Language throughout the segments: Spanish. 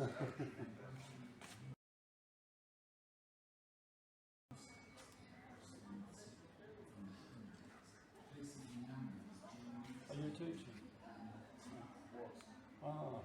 Are you teaching? Ah.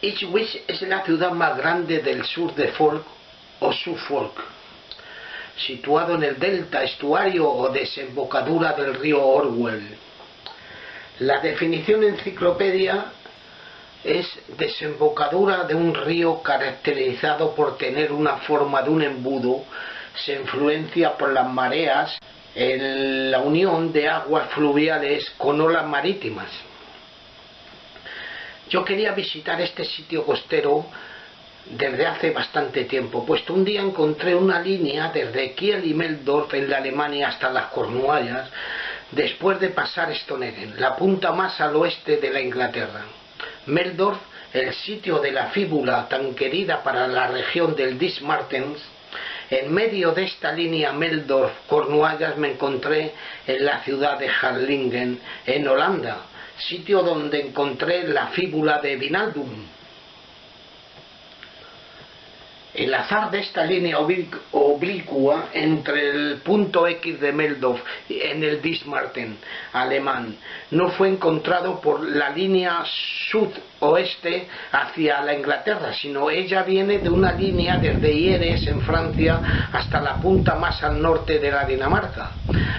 Ipswich es la ciudad más grande del sur de Folk o Suffolk, situado en el delta, estuario o desembocadura del río Orwell. La definición enciclopedia es desembocadura de un río caracterizado por tener una forma de un embudo, se influencia por las mareas en la unión de aguas fluviales con olas marítimas. Yo quería visitar este sitio costero desde hace bastante tiempo, puesto un día encontré una línea desde Kiel y Meldorf en la Alemania hasta las Cornuallas, después de pasar Stonehenge, la punta más al oeste de la Inglaterra. Meldorf, el sitio de la fíbula tan querida para la región del Dis-Martens. En medio de esta línea Meldorf-Cornuallas me encontré en la ciudad de Harlingen, en Holanda, sitio donde encontré la fíbula de Wijnaldum. El azar de esta línea oblicua entre el punto X de Meldorf en el Dis-Marten alemán no fue encontrado por la línea sudoeste hacia la Inglaterra, sino ella viene de una línea desde Hieres en Francia hasta la punta más al norte de la Dinamarca.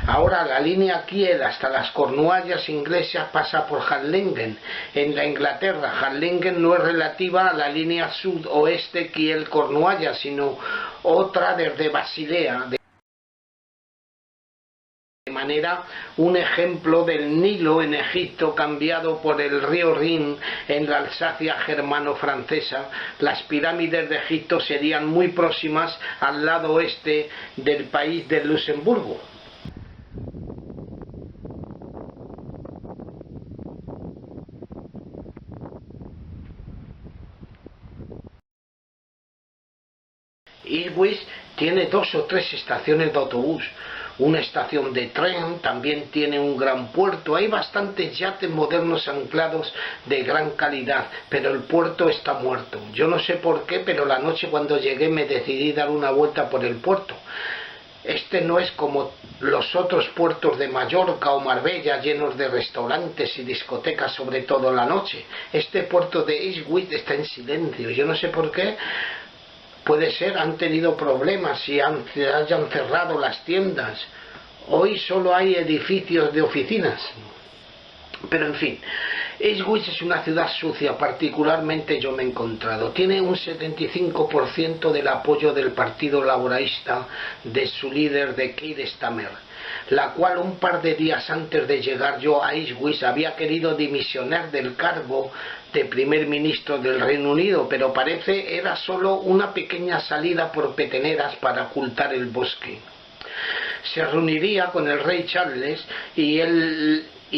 Ahora la línea Kiel hasta las Cornuallas inglesas pasa por Harlingen en la Inglaterra. Harlingen no es relativa a la línea sudoeste Kiel-Cornuallas, sino otra desde Basilea. De manera, un ejemplo del Nilo en Egipto cambiado por el río Rin en la Alsacia germano-francesa. Las pirámides de Egipto serían muy próximas al lado oeste del país de Luxemburgo. Ipswich tiene 2 o 3 estaciones de autobús, una estación de tren, también tiene un gran puerto, hay bastantes yates modernos anclados de gran calidad, pero el puerto está muerto. Yo no sé por qué, pero la noche cuando llegué me decidí dar una vuelta por el puerto. Este no es como los otros puertos de Mallorca o Marbella llenos de restaurantes y discotecas, sobre todo la noche. Este puerto de Ipswich está en silencio, yo no sé por qué. Puede ser, han tenido problemas y hayan cerrado las tiendas. Hoy solo hay edificios de oficinas. Pero en fin, Ipswich es una ciudad sucia, particularmente yo me he encontrado. Tiene un 75% del apoyo del Partido Laborista de su líder, de Keir Starmer, la cual un par de días antes de llegar yo a Ipswich había querido dimisionar del cargo de primer ministro del Reino Unido, pero parece era solo una pequeña salida por peteneras para ocultar el bosque. Se reuniría con el rey Charles y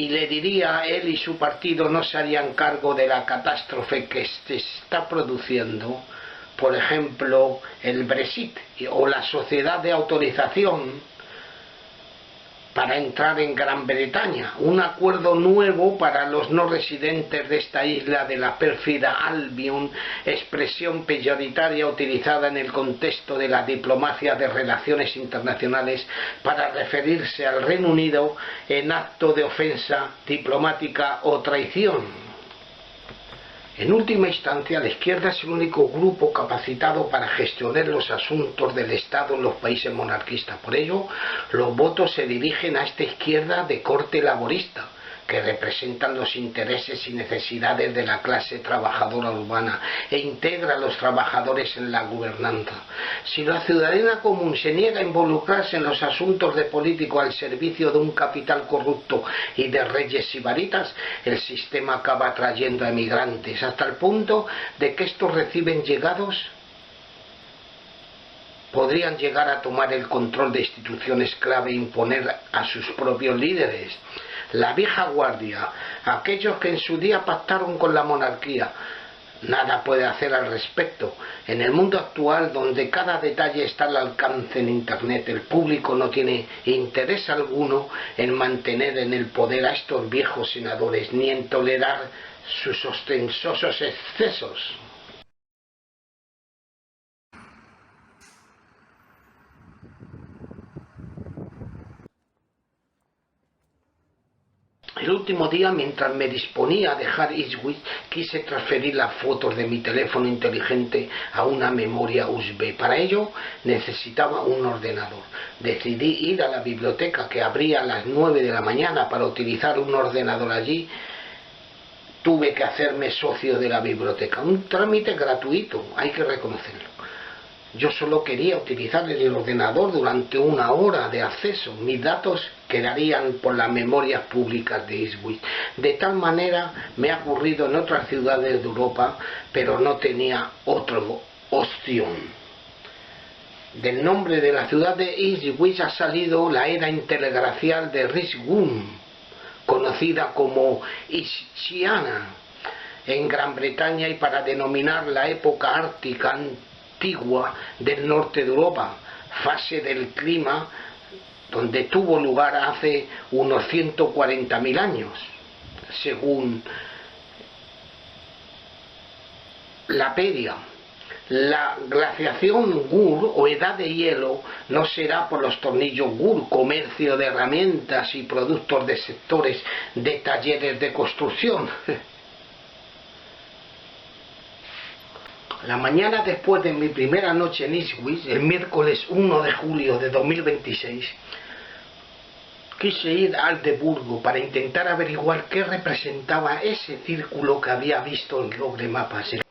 le diría, él y su partido no se harían cargo de la catástrofe que se está produciendo, por ejemplo el Brexit o la sociedad de autorización para entrar en Gran Bretaña, un acuerdo nuevo para los no residentes de esta isla de la pérfida Albion, expresión peyoritaria utilizada en el contexto de la diplomacia de relaciones internacionales para referirse al Reino Unido en acto de ofensa diplomática o traición. En última instancia, la izquierda es el único grupo capacitado para gestionar los asuntos del Estado en los países monarquistas. Por ello, los votos se dirigen a esta izquierda de corte laborista, que representan los intereses y necesidades de la clase trabajadora urbana e integra a los trabajadores en la gobernanza. Si la ciudadanía común se niega a involucrarse en los asuntos de político al servicio de un capital corrupto y de reyes sibaritas, el sistema acaba atrayendo a emigrantes, hasta el punto de que estos reciben llegados podrían llegar a tomar el control de instituciones clave e imponer a sus propios líderes. La vieja guardia, aquellos que en su día pactaron con la monarquía, nada puede hacer al respecto. En el mundo actual, donde cada detalle está al alcance en Internet, el público no tiene interés alguno en mantener en el poder a estos viejos senadores, ni en tolerar sus ostentosos excesos. El último día, mientras me disponía a dejar Ipswich, quise transferir las fotos de mi teléfono inteligente a una memoria USB. Para ello necesitaba un ordenador. Decidí ir a la biblioteca, que abría a las 9 de la mañana, para utilizar un ordenador allí. Tuve que hacerme socio de la biblioteca, un trámite gratuito, hay que reconocerlo. Yo solo quería utilizar el ordenador durante una hora de acceso. Mis datos quedarían por las memorias públicas de Ipswich. De tal manera me ha ocurrido en otras ciudades de Europa, pero no tenía otra opción. Del nombre de la ciudad de Ipswich ha salido la era interglacial de Rijswijk, conocida como Ipswichiana en Gran Bretaña, y para denominar la época ártica antigua del norte de Europa, fase del clima donde tuvo lugar hace unos 140.000 años, según la Pedia. La glaciación Gur o edad de hielo no será por los tornillos Gur, comercio de herramientas y productos de sectores de talleres de construcción. La mañana después de mi primera noche en Ipswich, el miércoles 1 de julio de 2026, quise ir a Aldeburgo para intentar averiguar qué representaba ese círculo que había visto en Google Maps. El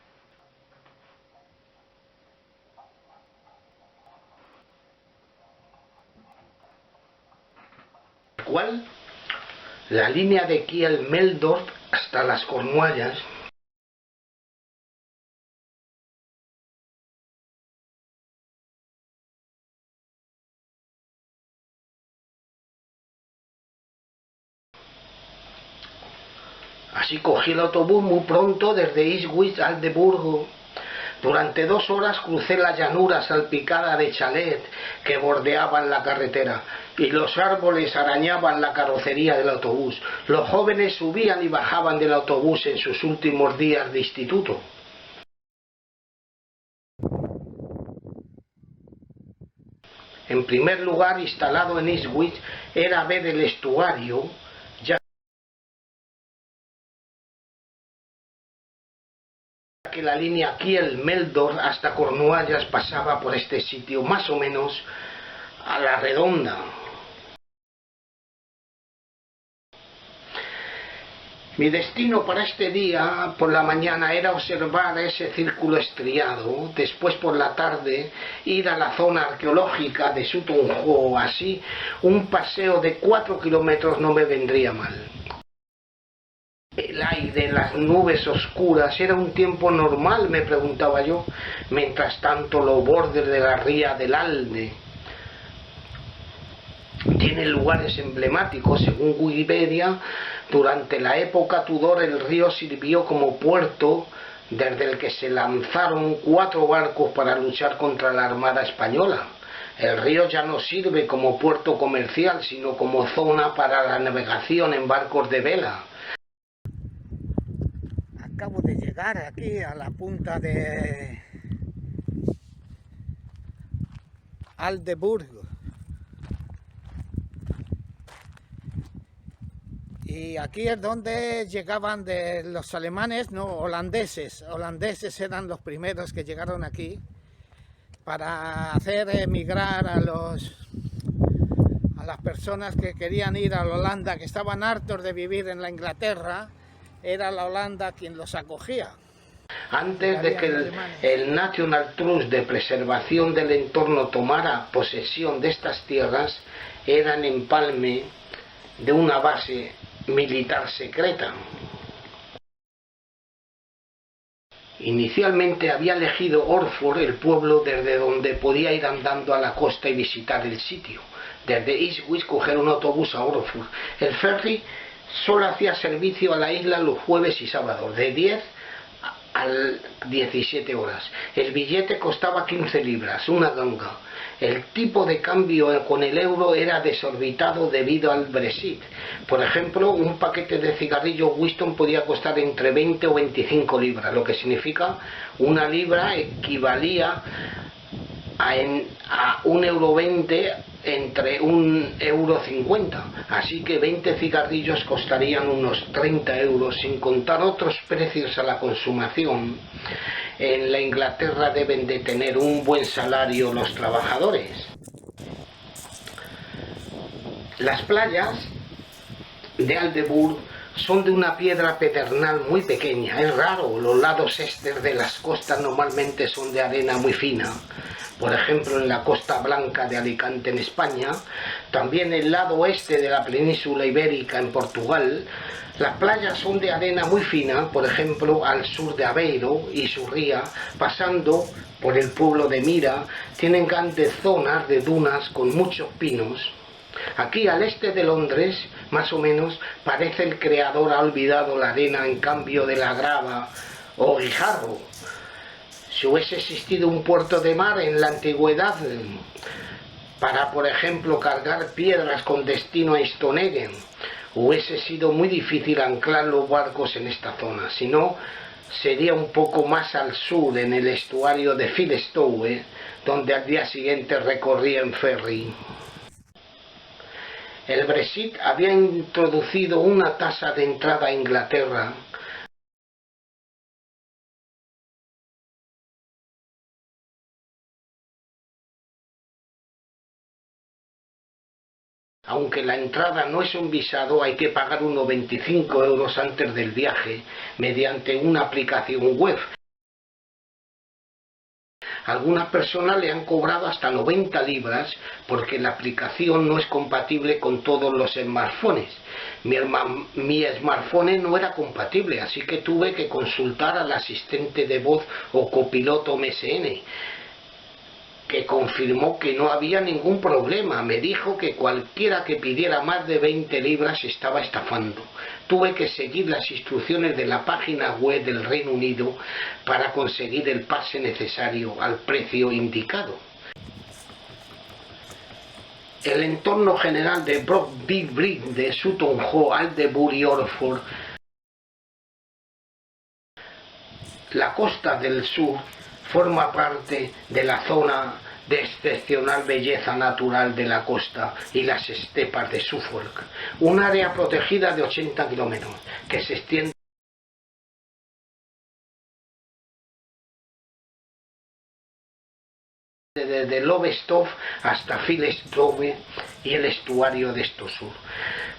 cual, la línea de Kiel-Meldorf hasta las Cornuallas, así cogí el autobús muy pronto desde Ipswich a Aldeburgo. Durante 2 horas crucé la llanura salpicada de chalet que bordeaban la carretera, y los árboles arañaban la carrocería del autobús. Los jóvenes subían y bajaban del autobús en sus últimos días de instituto. En primer lugar, instalado en Ipswich, era ver el estuario, ya que la línea Kiel-Meldorf hasta Cornuallas pasaba por este sitio, más o menos a la redonda. Mi destino para este día por la mañana era observar ese círculo estriado, después por la tarde ir a la zona arqueológica de Sutton Hoo. Así un paseo de 4 kilómetros no me vendría mal. El aire, las nubes oscuras, ¿era un tiempo normal?, me preguntaba yo. Mientras tanto, los bordes de la ría del Alde tienen lugares emblemáticos. Según Wikipedia, durante la época Tudor el río sirvió como puerto desde el que se lanzaron 4 barcos para luchar contra la Armada Española. El río ya no sirve como puerto comercial, sino como zona para la navegación en barcos de vela. Acabo de llegar aquí a la punta de Aldeburgo. Y aquí es donde llegaban de los alemanes, no, holandeses. Holandeses eran los primeros que llegaron aquí para hacer emigrar a las personas que querían ir a la Holanda, que estaban hartos de vivir en la Inglaterra. Era la Holanda quien los acogía. Antes de que el National Trust de Preservación del Entorno tomara posesión de estas tierras, eran empalme de una base militar secreta. Inicialmente había elegido Orford, el pueblo desde donde podía ir andando a la costa y visitar el sitio. Desde Ipswich coger un autobús a Orford. El ferry solo hacía servicio a la isla los jueves y sábados, de 10 a 17 horas. El billete costaba 15 libras, una ganga. El tipo de cambio con el euro era desorbitado debido al Brexit. Por ejemplo, un paquete de cigarrillos Winston podía costar entre 20 o 25 libras, lo que significa una libra equivalía a 1,20 € entre 1,50 €. Así que 20 cigarrillos costarían unos 30 euros, sin contar otros precios a la consumación. En la Inglaterra deben de tener un buen salario los trabajadores. Las playas de Aldeburgh son de una piedra pedernal muy pequeña. Es raro, los lados este de las costas normalmente son de arena muy fina. Por ejemplo, en la Costa Blanca de Alicante en España, también el lado oeste de la península ibérica en Portugal, las playas son de arena muy fina, por ejemplo, al sur de Aveiro y Surría, pasando por el pueblo de Mira, tienen grandes zonas de dunas con muchos pinos. Aquí al este de Londres, más o menos, parece el creador ha olvidado la arena en cambio de la grava o guijarro. Si hubiese existido un puerto de mar en la antigüedad para, por ejemplo, cargar piedras con destino a Stonehenge, hubiese sido muy difícil anclar los barcos en esta zona. Si no, sería un poco más al sur, en el estuario de Philistone, donde al día siguiente recorría en ferry. El Brexit había introducido una tasa de entrada a Inglaterra Aunque la entrada no es un visado, hay que pagar unos 25 € antes del viaje mediante una aplicación web. Algunas personas le han cobrado hasta 90 libras porque la aplicación no es compatible con todos los smartphones. Mi smartphone no era compatible, así que tuve que consultar al asistente de voz o copiloto MSN, que confirmó que no había ningún problema. Me dijo que cualquiera que pidiera más de 20 libras estaba estafando. Tuve que seguir las instrucciones de la página web del Reino Unido para conseguir el pase necesario al precio indicado. El entorno general de Big Brick, de Sutton Hoo, Aldeburgh y Orford, la costa del sur, forma parte de la zona de excepcional belleza natural de la costa y las estepas de Suffolk, un área protegida de 80 kilómetros que se extiende desde Lowestoft hasta Philistone y el estuario de Stosur.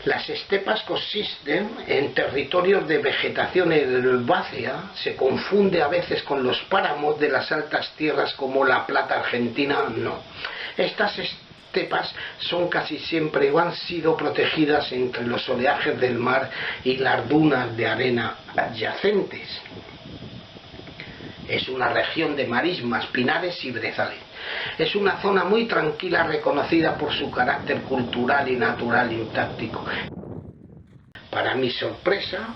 Las estepas consisten en territorios de vegetación herbácea, se confunde a veces con los páramos de las altas tierras como la Plata argentina, no. Estas estepas son casi siempre o han sido protegidas entre los oleajes del mar y las dunas de arena adyacentes. Es una región de marismas, pinares y brezales. Es una zona muy tranquila, reconocida por su carácter cultural y natural intacto. Para mi sorpresa,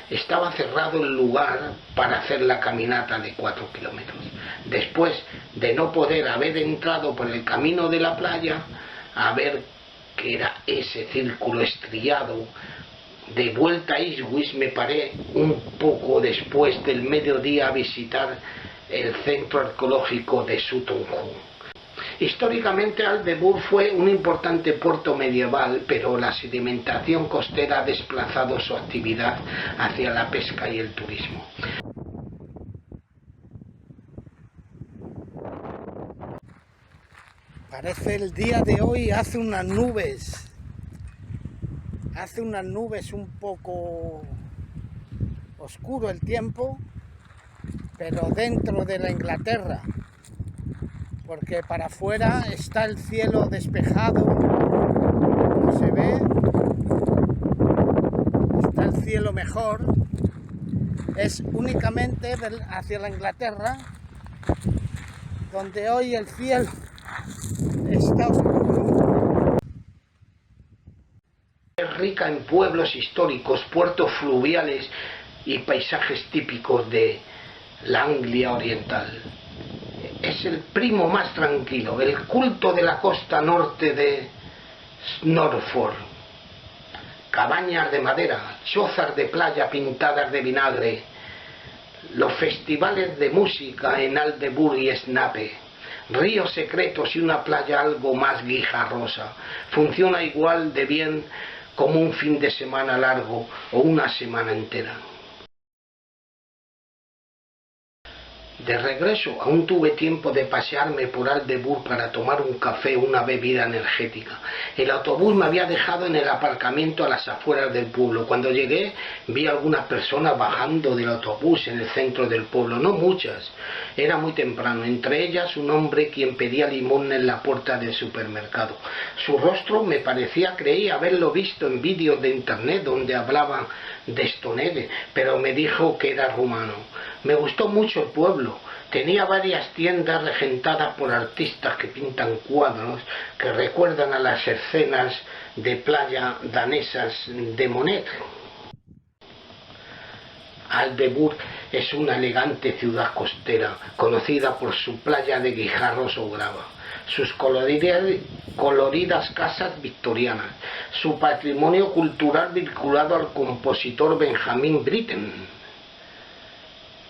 estaba cerrado el lugar para hacer la caminata de 4 kilómetros. Después de no poder haber entrado por el camino de la playa, a ver qué era ese círculo estriado, de vuelta a Ipswich me paré un poco después del mediodía a visitar el centro arqueológico de Sutton Hoo. Históricamente Aldeburgh fue un importante puerto medieval, pero la sedimentación costera ha desplazado su actividad hacia la pesca y el turismo. Parece el día de hoy, hace unas nubes un poco oscuro el tiempo, pero dentro de la Inglaterra, porque para afuera está el cielo despejado, como se ve, está el cielo mejor, es únicamente hacia la Inglaterra, donde hoy el cielo está oscuro. Es rica en pueblos históricos, puertos fluviales y paisajes típicos de la Anglia Oriental. Es el primo más tranquilo, el culto de la costa norte de Norfolk. Cabañas de madera, chozas de playa pintadas de vinagre, los festivales de música en Aldeburgh y Snape, ríos secretos y una playa algo más guijarrosa. Funciona igual de bien como un fin de semana largo o una semana entera. De regreso aún tuve tiempo de pasearme por Aldeburgh para tomar un café o una bebida energética. El autobús me había dejado en el aparcamiento a las afueras del pueblo. Cuando llegué vi algunas personas bajando del autobús en el centro del pueblo, no muchas, era muy temprano, entre ellas un hombre quien pedía limosna en la puerta del supermercado. Su rostro me parecía, creí haberlo visto en vídeos de internet donde hablaban de Stonehenge, pero me dijo que era rumano. Me gustó mucho el pueblo, tenía varias tiendas regentadas por artistas que pintan cuadros que recuerdan a las escenas de playa danesas de Monet. Aldeburgh es una elegante ciudad costera, conocida por su playa de guijarros o grava, sus coloridas casas victorianas, su patrimonio cultural vinculado al compositor Benjamin Britten,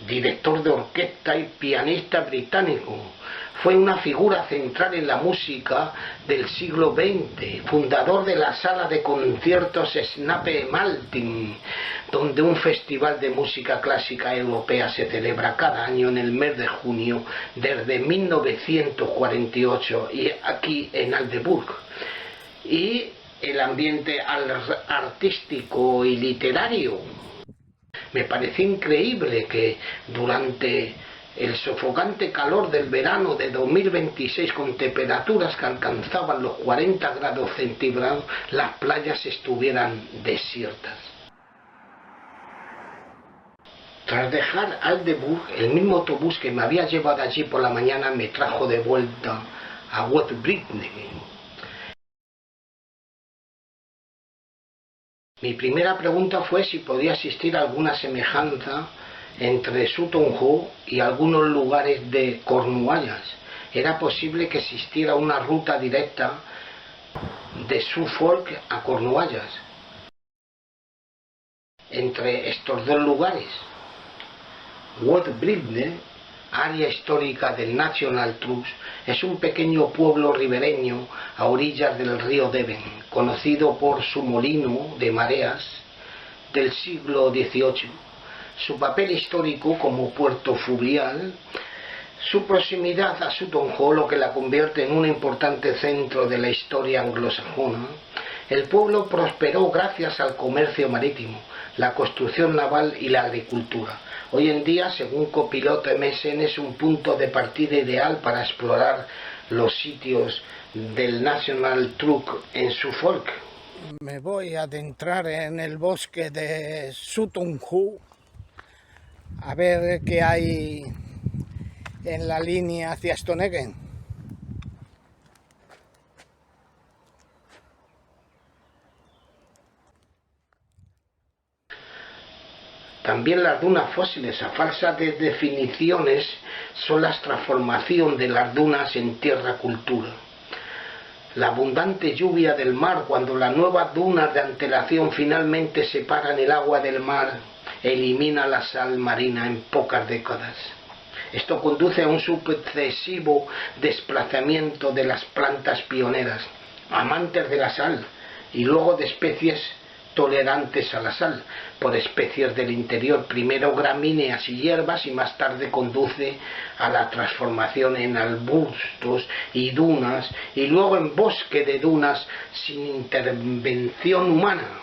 director de orquesta y pianista británico. Fue una figura central en la música del siglo XX, fundador de la sala de conciertos Snape Maltin, donde un festival de música clásica europea se celebra cada año en el mes de junio desde 1948 y aquí en Aldeburgh. Y el ambiente artístico y literario. Me pareció increíble que durante el sofocante calor del verano de 2026, con temperaturas que alcanzaban los 40 grados centígrados, las playas estuvieran desiertas. Tras dejar Aldeburgh, el mismo autobús que me había llevado allí por la mañana me trajo de vuelta a West Britney. Mi primera pregunta fue si podía existir alguna semejanza entre Sutton Hoo y algunos lugares de Cornualles. ¿Era posible que existiera una ruta directa de Suffolk a Cornualles entre estos dos lugares? West Britney, área histórica del National Trust, es un pequeño pueblo ribereño a orillas del río Devon, conocido por su molino de mareas del siglo XVIII, su papel histórico como puerto fluvial, su proximidad a Sutton Hoo, lo que la convierte en un importante centro de la historia anglosajona. El pueblo prosperó gracias al comercio marítimo, la construcción naval y la agricultura. Hoy en día, según Copiloto MSN, es un punto de partida ideal para explorar los sitios del National Trust en Suffolk. Me voy a adentrar en el bosque de Sutton Hoo a ver qué hay en la línea hacia Stonehenge. También las dunas fósiles a falsa de definiciones son la transformación de las dunas en tierra cultura. La abundante lluvia del mar, cuando las nuevas dunas de antelación finalmente separan el agua del mar, elimina la sal marina en pocas décadas. Esto conduce a un sucesivo desplazamiento de las plantas pioneras, amantes de la sal, y luego de especies tolerantes a la sal, por especies del interior, primero gramíneas y hierbas, y más tarde conduce a la transformación en arbustos y dunas, y luego en bosque de dunas sin intervención humana.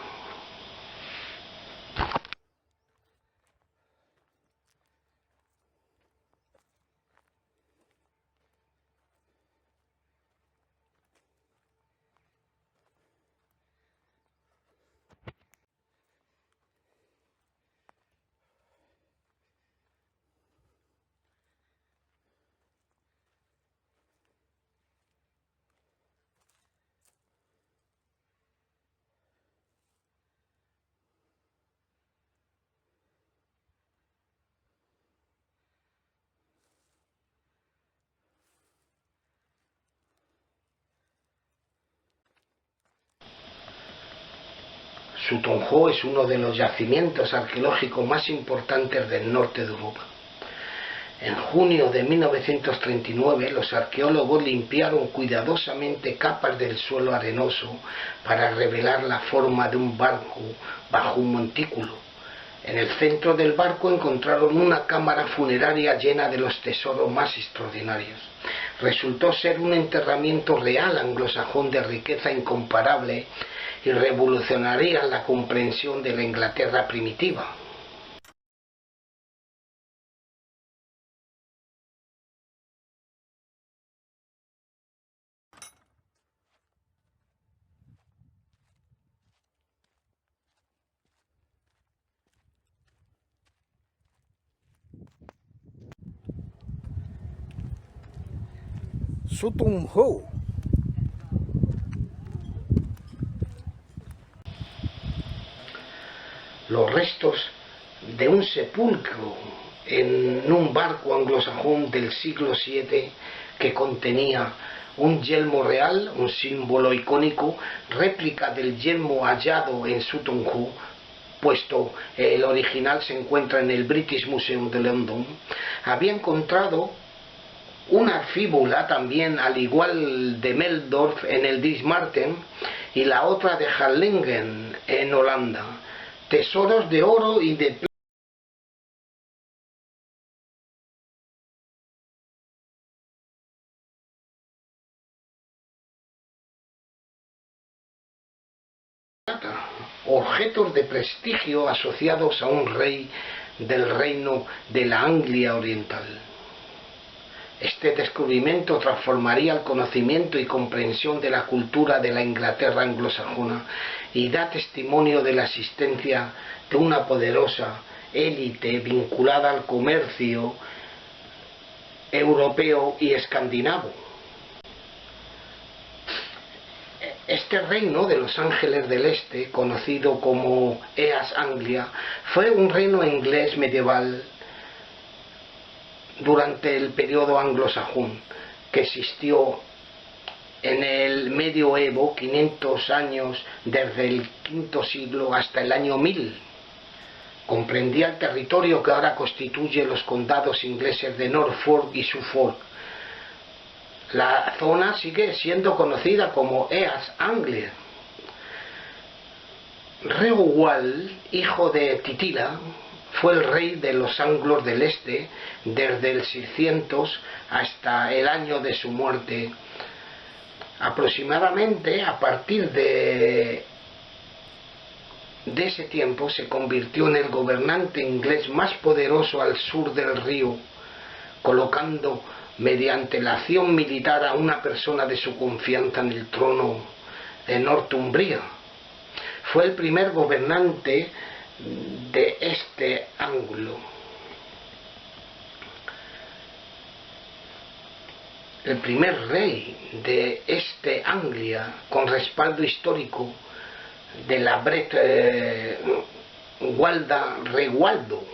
Sutton Hoo es uno de los yacimientos arqueológicos más importantes del norte de Europa. En junio de 1939, los arqueólogos limpiaron cuidadosamente capas del suelo arenoso para revelar la forma de un barco bajo un montículo. En el centro del barco encontraron una cámara funeraria llena de los tesoros más extraordinarios. Resultó ser un enterramiento real anglosajón de riqueza incomparable y revolucionaría la comprensión de la Inglaterra primitiva. Sutton Hoo. Los restos de un sepulcro en un barco anglosajón del siglo VII que contenía un yelmo real, un símbolo icónico, réplica del yelmo hallado en Sutton Hoo, puesto el original se encuentra en el British Museum de London. Había encontrado una fíbula también, al igual de Meldorf en el Dijsmarten, y la otra de Harlingen en Holanda. Tesoros de oro y de plata, objetos de prestigio asociados a un rey del reino de la Anglia Oriental. Este descubrimiento transformaría el conocimiento y comprensión de la cultura de la Inglaterra anglosajona y da testimonio de la existencia de una poderosa élite vinculada al comercio europeo y escandinavo. Este reino de los Ángeles del Este, conocido como East Anglia, fue un reino inglés medieval durante el periodo anglosajón, que existió en el medioevo, 500 años desde el V siglo hasta el año 1000. Comprendía el territorio que ahora constituye los condados ingleses de Norfolk y Suffolk. La zona sigue siendo conocida como East Anglia. Reowald, hijo de Titila, fue el rey de los anglos del este desde el 600 hasta el año de su muerte. Aproximadamente a partir de ese tiempo se convirtió en el gobernante inglés más poderoso al sur del río, colocando mediante la acción militar a una persona de su confianza en el trono de Northumbria. Fue el primer gobernante de este ángulo. El primer rey de este Anglia con respaldo histórico de la Bret Walda Rewaldo.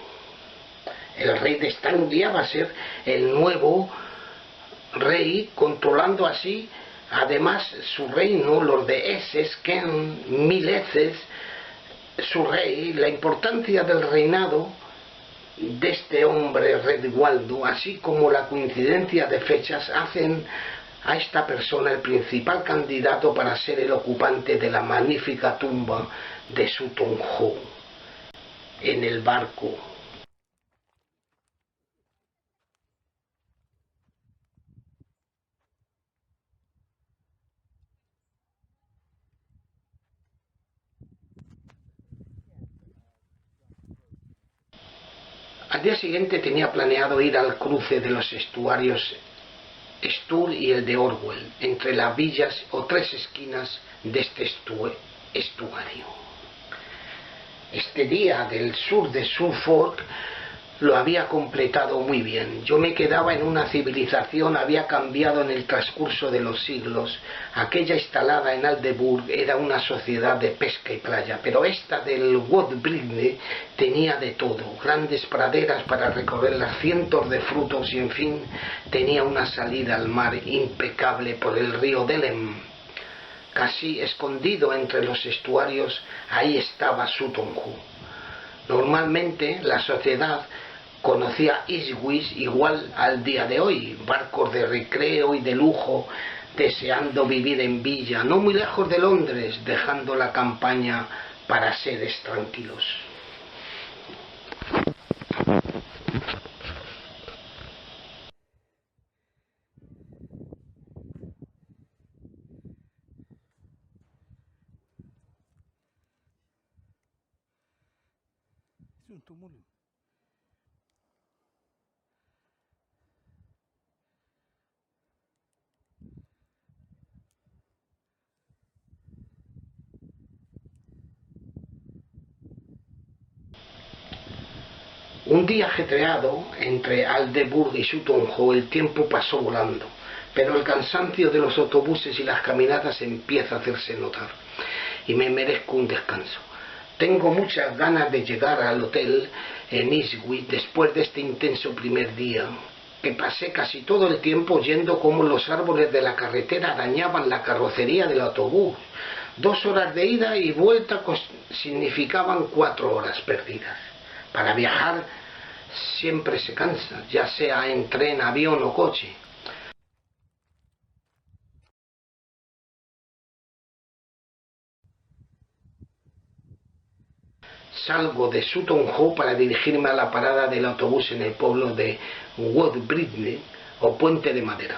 El rey de esta Anglia va a ser el nuevo rey, controlando así además su reino, los de Essex, Kent, 1000 veces su rey. La importancia del reinado de este hombre Redwaldo, así como la coincidencia de fechas, hacen a esta persona el principal candidato para ser el ocupante de la magnífica tumba de Tutankhamón en el barco. Al día siguiente tenía planeado ir al cruce de los estuarios Stour y el de Orwell, entre las villas o tres esquinas de este estuario. Este día del sur de Suffolk lo había completado muy bien. Yo me quedaba en una civilización, había cambiado en el transcurso de los siglos. Aquella instalada en Aldeburgh era una sociedad de pesca y playa, pero esta del Woodbridge tenía de todo, grandes praderas para recorrerlas, cientos de frutos y en fin, tenía una salida al mar impecable por el río Delem. Casi escondido entre los estuarios, ahí estaba Tutankhamón. Normalmente la sociedad conocía Ipswich igual al día de hoy, barcos de recreo y de lujo, deseando vivir en villa, no muy lejos de Londres, dejando la campaña para seres tranquilos. Es un túmulo. Un día ajetreado entre Aldeburgh y Tutankhamón, el tiempo pasó volando, pero el cansancio de los autobuses y las caminatas empieza a hacerse notar, y me merezco un descanso. Tengo muchas ganas de llegar al hotel en Ipswich después de este intenso primer día, que pasé casi todo el tiempo oyendo cómo los árboles de la carretera arañaban la carrocería del autobús. 2 horas de ida y vuelta significaban 4 horas perdidas. Para viajar siempre se cansa, ya sea en tren, avión o coche. Salgo de Tutankhamón para dirigirme a la parada del autobús en el pueblo de Woodbridge o Puente de Madera.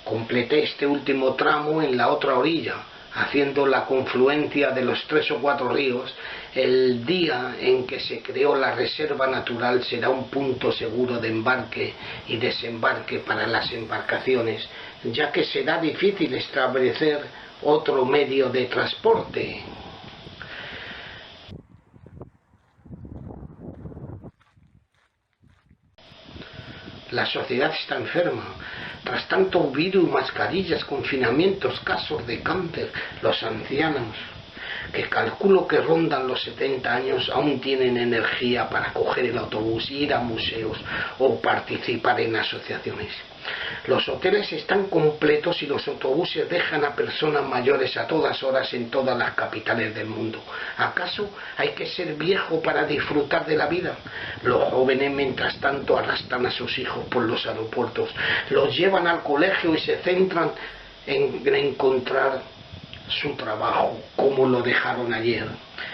Completé este último tramo en la otra orilla, haciendo la confluencia de los 3 o 4 ríos. El día en que se creó la reserva natural será un punto seguro de embarque y desembarque para las embarcaciones, ya que será difícil establecer otro medio de transporte. La sociedad está enferma. Tras tanto virus, mascarillas, confinamientos, casos de cáncer, los ancianos, que calculo que rondan los 70 años, aún tienen energía para coger el autobús, ir a museos o participar en asociaciones. Los hoteles están completos y los autobuses dejan a personas mayores a todas horas en todas las capitales del mundo. ¿Acaso hay que ser viejo para disfrutar de la vida? Los jóvenes, mientras tanto, arrastran a sus hijos por los aeropuertos, los llevan al colegio y se centran en encontrar su trabajo, como lo dejaron ayer.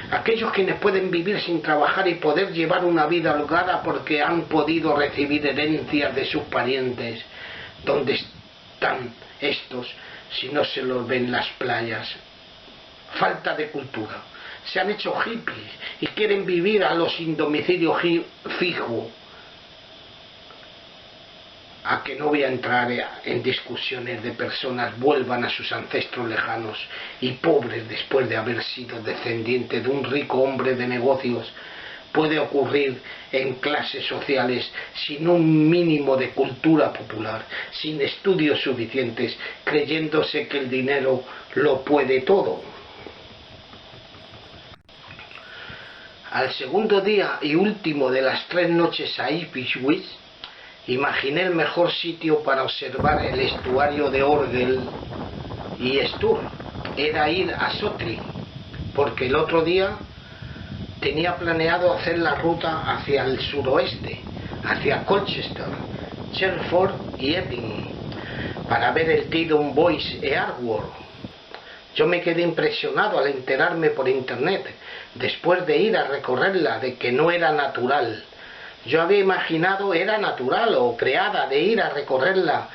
Aquellos quienes pueden vivir sin trabajar y poder llevar una vida holgada porque han podido recibir herencias de sus parientes. ¿Dónde están estos si no se los ven en las playas? Falta de cultura. Se han hecho hippies y quieren vivir a los sin domicilio fijo. A que no voy a entrar en discusiones de personas vuelvan a sus ancestros lejanos y pobres después de haber sido descendientes de un rico hombre de negocios. Puede ocurrir en clases sociales sin un mínimo de cultura popular, sin estudios suficientes, creyéndose que el dinero lo puede todo. Al segundo día y último de las 3 noches a Ipswich, imaginé el mejor sitio para observar el estuario de Orwell y Stour. Era ir a Sotri, porque el otro día tenía planeado hacer la ruta hacia el suroeste, hacia Colchester, Chelmsford y Epping, para ver el Tidon Boys e Arbor. Yo me quedé impresionado al enterarme por internet, después de ir a recorrerla, de que no era natural. Yo había imaginado era natural o creada de ir a recorrerla,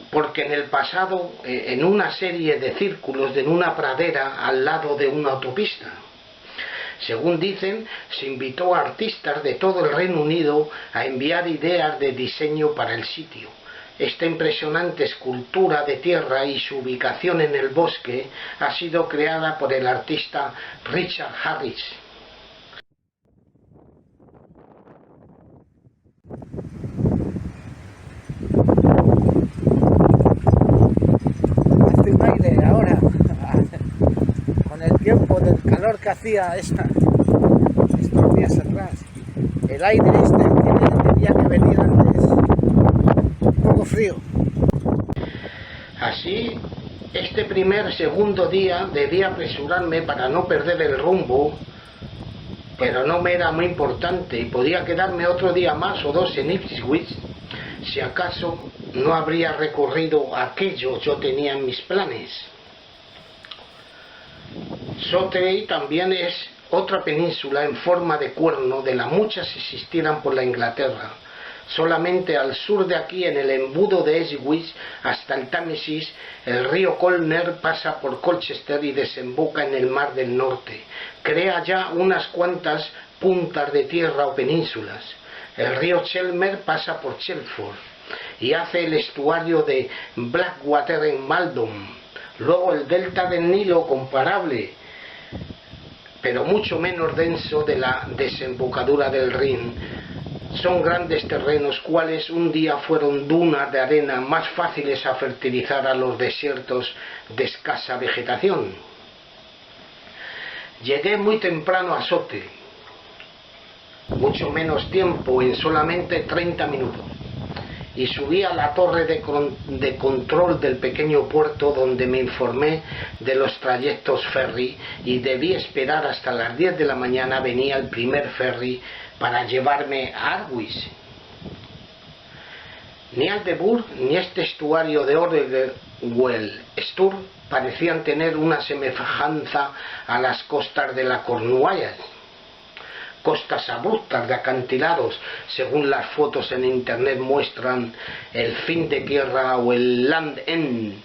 porque en el pasado, en una serie de círculos, en una pradera al lado de una autopista. Según dicen, se invitó a artistas de todo el Reino Unido a enviar ideas de diseño para el sitio. Esta impresionante escultura de tierra y su ubicación en el bosque ha sido creada por el artista Richard Harris. Hace un aire ahora, con el tiempo del calor que hacía estos días atrás. El aire tenía que venir antes, un poco frío. Así, este segundo día debí apresurarme para no perder el rumbo, pero no me era muy importante y podía quedarme otro día más o dos en Ipswich, si acaso no habría recorrido aquello yo tenía en mis planes. Sotrey también es otra península en forma de cuerno de las muchas que existieran por la Inglaterra. Solamente al sur de aquí, en el embudo de Ipswich hasta el Támesis, el río Colner pasa por Colchester y desemboca en el Mar del Norte. Crea ya unas cuantas puntas de tierra o penínsulas. El río Chelmer pasa por Chelmsford y hace el estuario de Blackwater en Maldon. Luego el delta del Nilo, comparable, pero mucho menos denso, de la desembocadura del Rin. Son grandes terrenos cuales un día fueron dunas de arena más fáciles a fertilizar a los desiertos de escasa vegetación. Llegué muy temprano a Sote, mucho menos tiempo, en solamente 30 minutos, y subí a la torre de control del pequeño puerto, donde me informé de los trayectos ferry y debí esperar hasta las 10 de la mañana. Venía el primer ferry para llevarme a Ardwick. Ni Aldeburgh ni este estuario de Orwell Stour parecían tener una semejanza a las costas de la Cornualles, costas abruptas de acantilados, según las fotos en internet muestran el fin de tierra o el land end.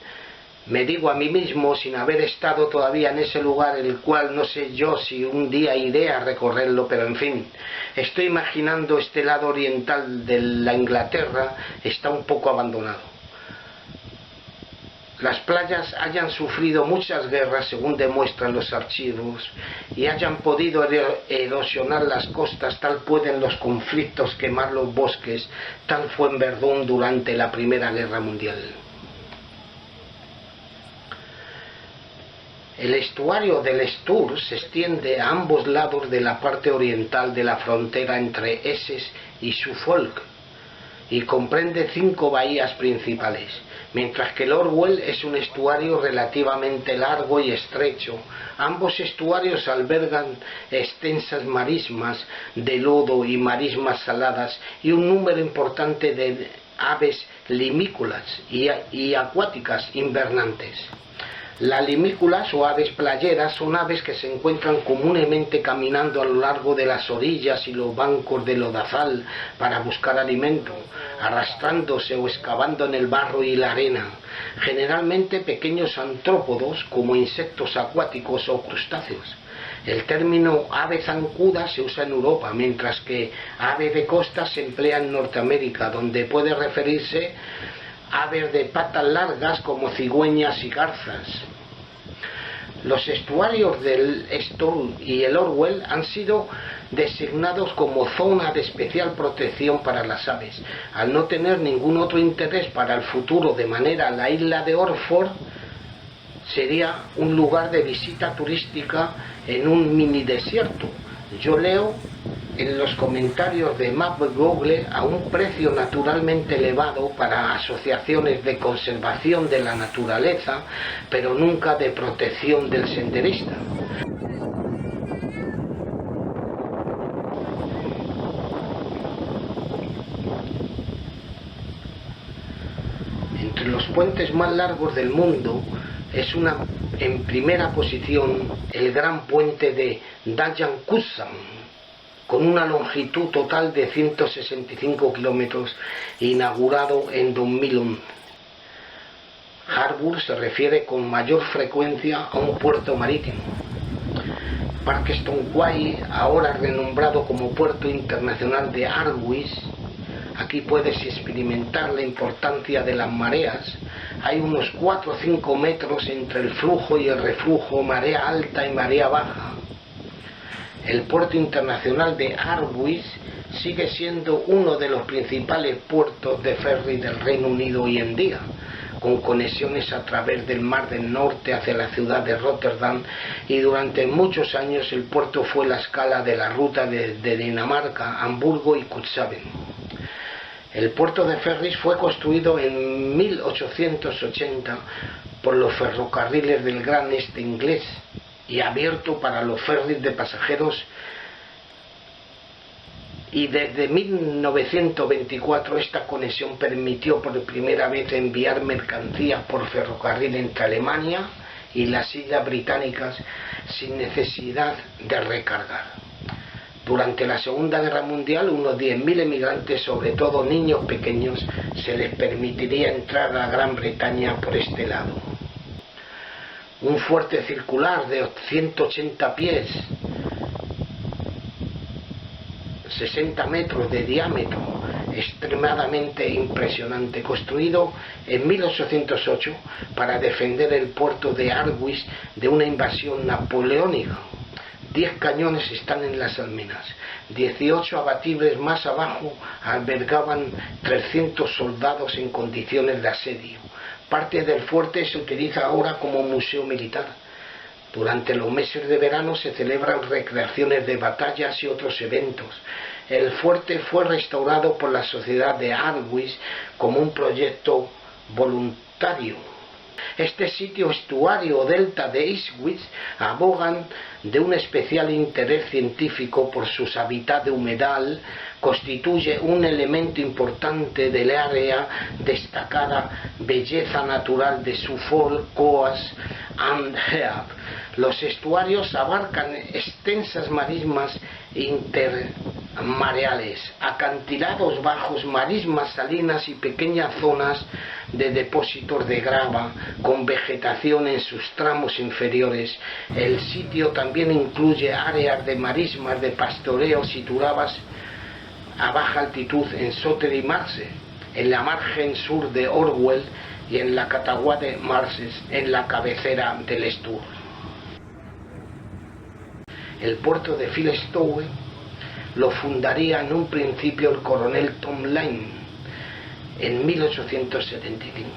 Me digo a mí mismo, sin haber estado todavía en ese lugar, el cual no sé yo si un día iré a recorrerlo, pero en fin, estoy imaginando este lado oriental de la Inglaterra está un poco abandonado. Las playas hayan sufrido muchas guerras, según demuestran los archivos, y hayan podido erosionar las costas, tal pueden los conflictos quemar los bosques, tal fue en Verdún durante la Primera Guerra Mundial. El estuario del Stour se extiende a ambos lados de la parte oriental de la frontera entre Essex y Suffolk y comprende 5 bahías principales, mientras que el Orwell es un estuario relativamente largo y estrecho. Ambos estuarios albergan extensas marismas de lodo y marismas saladas y un número importante de aves limícolas y acuáticas invernantes. Las limícolas o aves playeras son aves que se encuentran comúnmente caminando a lo largo de las orillas y los bancos de lodazal para buscar alimento, arrastrándose o excavando en el barro y la arena, generalmente pequeños antrópodos como insectos acuáticos o crustáceos. El término ave zancuda se usa en Europa, mientras que ave de costa se emplea en Norteamérica, donde puede referirse aves de patas largas como cigüeñas y garzas. Los estuarios del Stour y el Orwell han sido designados como zona de especial protección para las aves, al no tener ningún otro interés para el futuro, de manera la isla de Orford sería un lugar de visita turística en un mini desierto. Yo leo en los comentarios de Map Google a un precio naturalmente elevado para asociaciones de conservación de la naturaleza, pero nunca de protección del senderista. Entre los puentes más largos del mundo es en primera posición el gran puente de Dayan-Kushan, con una longitud total de 165 kilómetros, inaugurado en 2011. Harbour se refiere con mayor frecuencia a un puerto marítimo. Parkeston Quay, ahora renombrado como Puerto Internacional de Argüis, aquí puedes experimentar la importancia de las mareas. Hay unos 4 o 5 metros entre el flujo y el reflujo, marea alta y marea baja. El puerto internacional de Argüis sigue siendo uno de los principales puertos de ferry del Reino Unido hoy en día, con conexiones a través del Mar del Norte hacia la ciudad de Rotterdam, y durante muchos años el puerto fue la escala de la ruta de Dinamarca, Hamburgo y Cuxhaven. El puerto de ferries fue construido en 1880 por los ferrocarriles del Gran Este inglés y abierto para los ferries de pasajeros, y desde 1924 esta conexión permitió por primera vez enviar mercancías por ferrocarril entre Alemania y las Islas Británicas sin necesidad de recargar. Durante la Segunda Guerra Mundial, unos 10.000 emigrantes, sobre todo niños pequeños, se les permitiría entrar a Gran Bretaña por este lado. Un fuerte circular de 180 pies, 60 metros de diámetro, extremadamente impresionante, construido en 1808 para defender el puerto de Argüis de una invasión napoleónica. 10 cañones están en las almenas, 18 abatibles más abajo albergaban 300 soldados en condiciones de asedio. Parte del fuerte se utiliza ahora como museo militar. Durante los meses de verano se celebran recreaciones de batallas y otros eventos. El fuerte fue restaurado por la Sociedad de Argüis como un proyecto voluntario. Este sitio estuario o delta de Iswich abogan de un especial interés científico por sus hábitats de humedal, constituye un elemento importante del área destacada belleza natural de Suffolk, Coas and Heath. Los estuarios abarcan extensas marismas intermareales, acantilados bajos, marismas salinas y pequeñas zonas de depósitos de grava con vegetación en sus tramos inferiores. El sitio también incluye áreas de marismas de pastoreo situadas a baja altitud en Sottery Marshes, en la margen sur de Orwell, y en la Catawba Marshes, en la cabecera del Stour. El puerto de Philestone lo fundaría en un principio el coronel Tom Lane en 1875,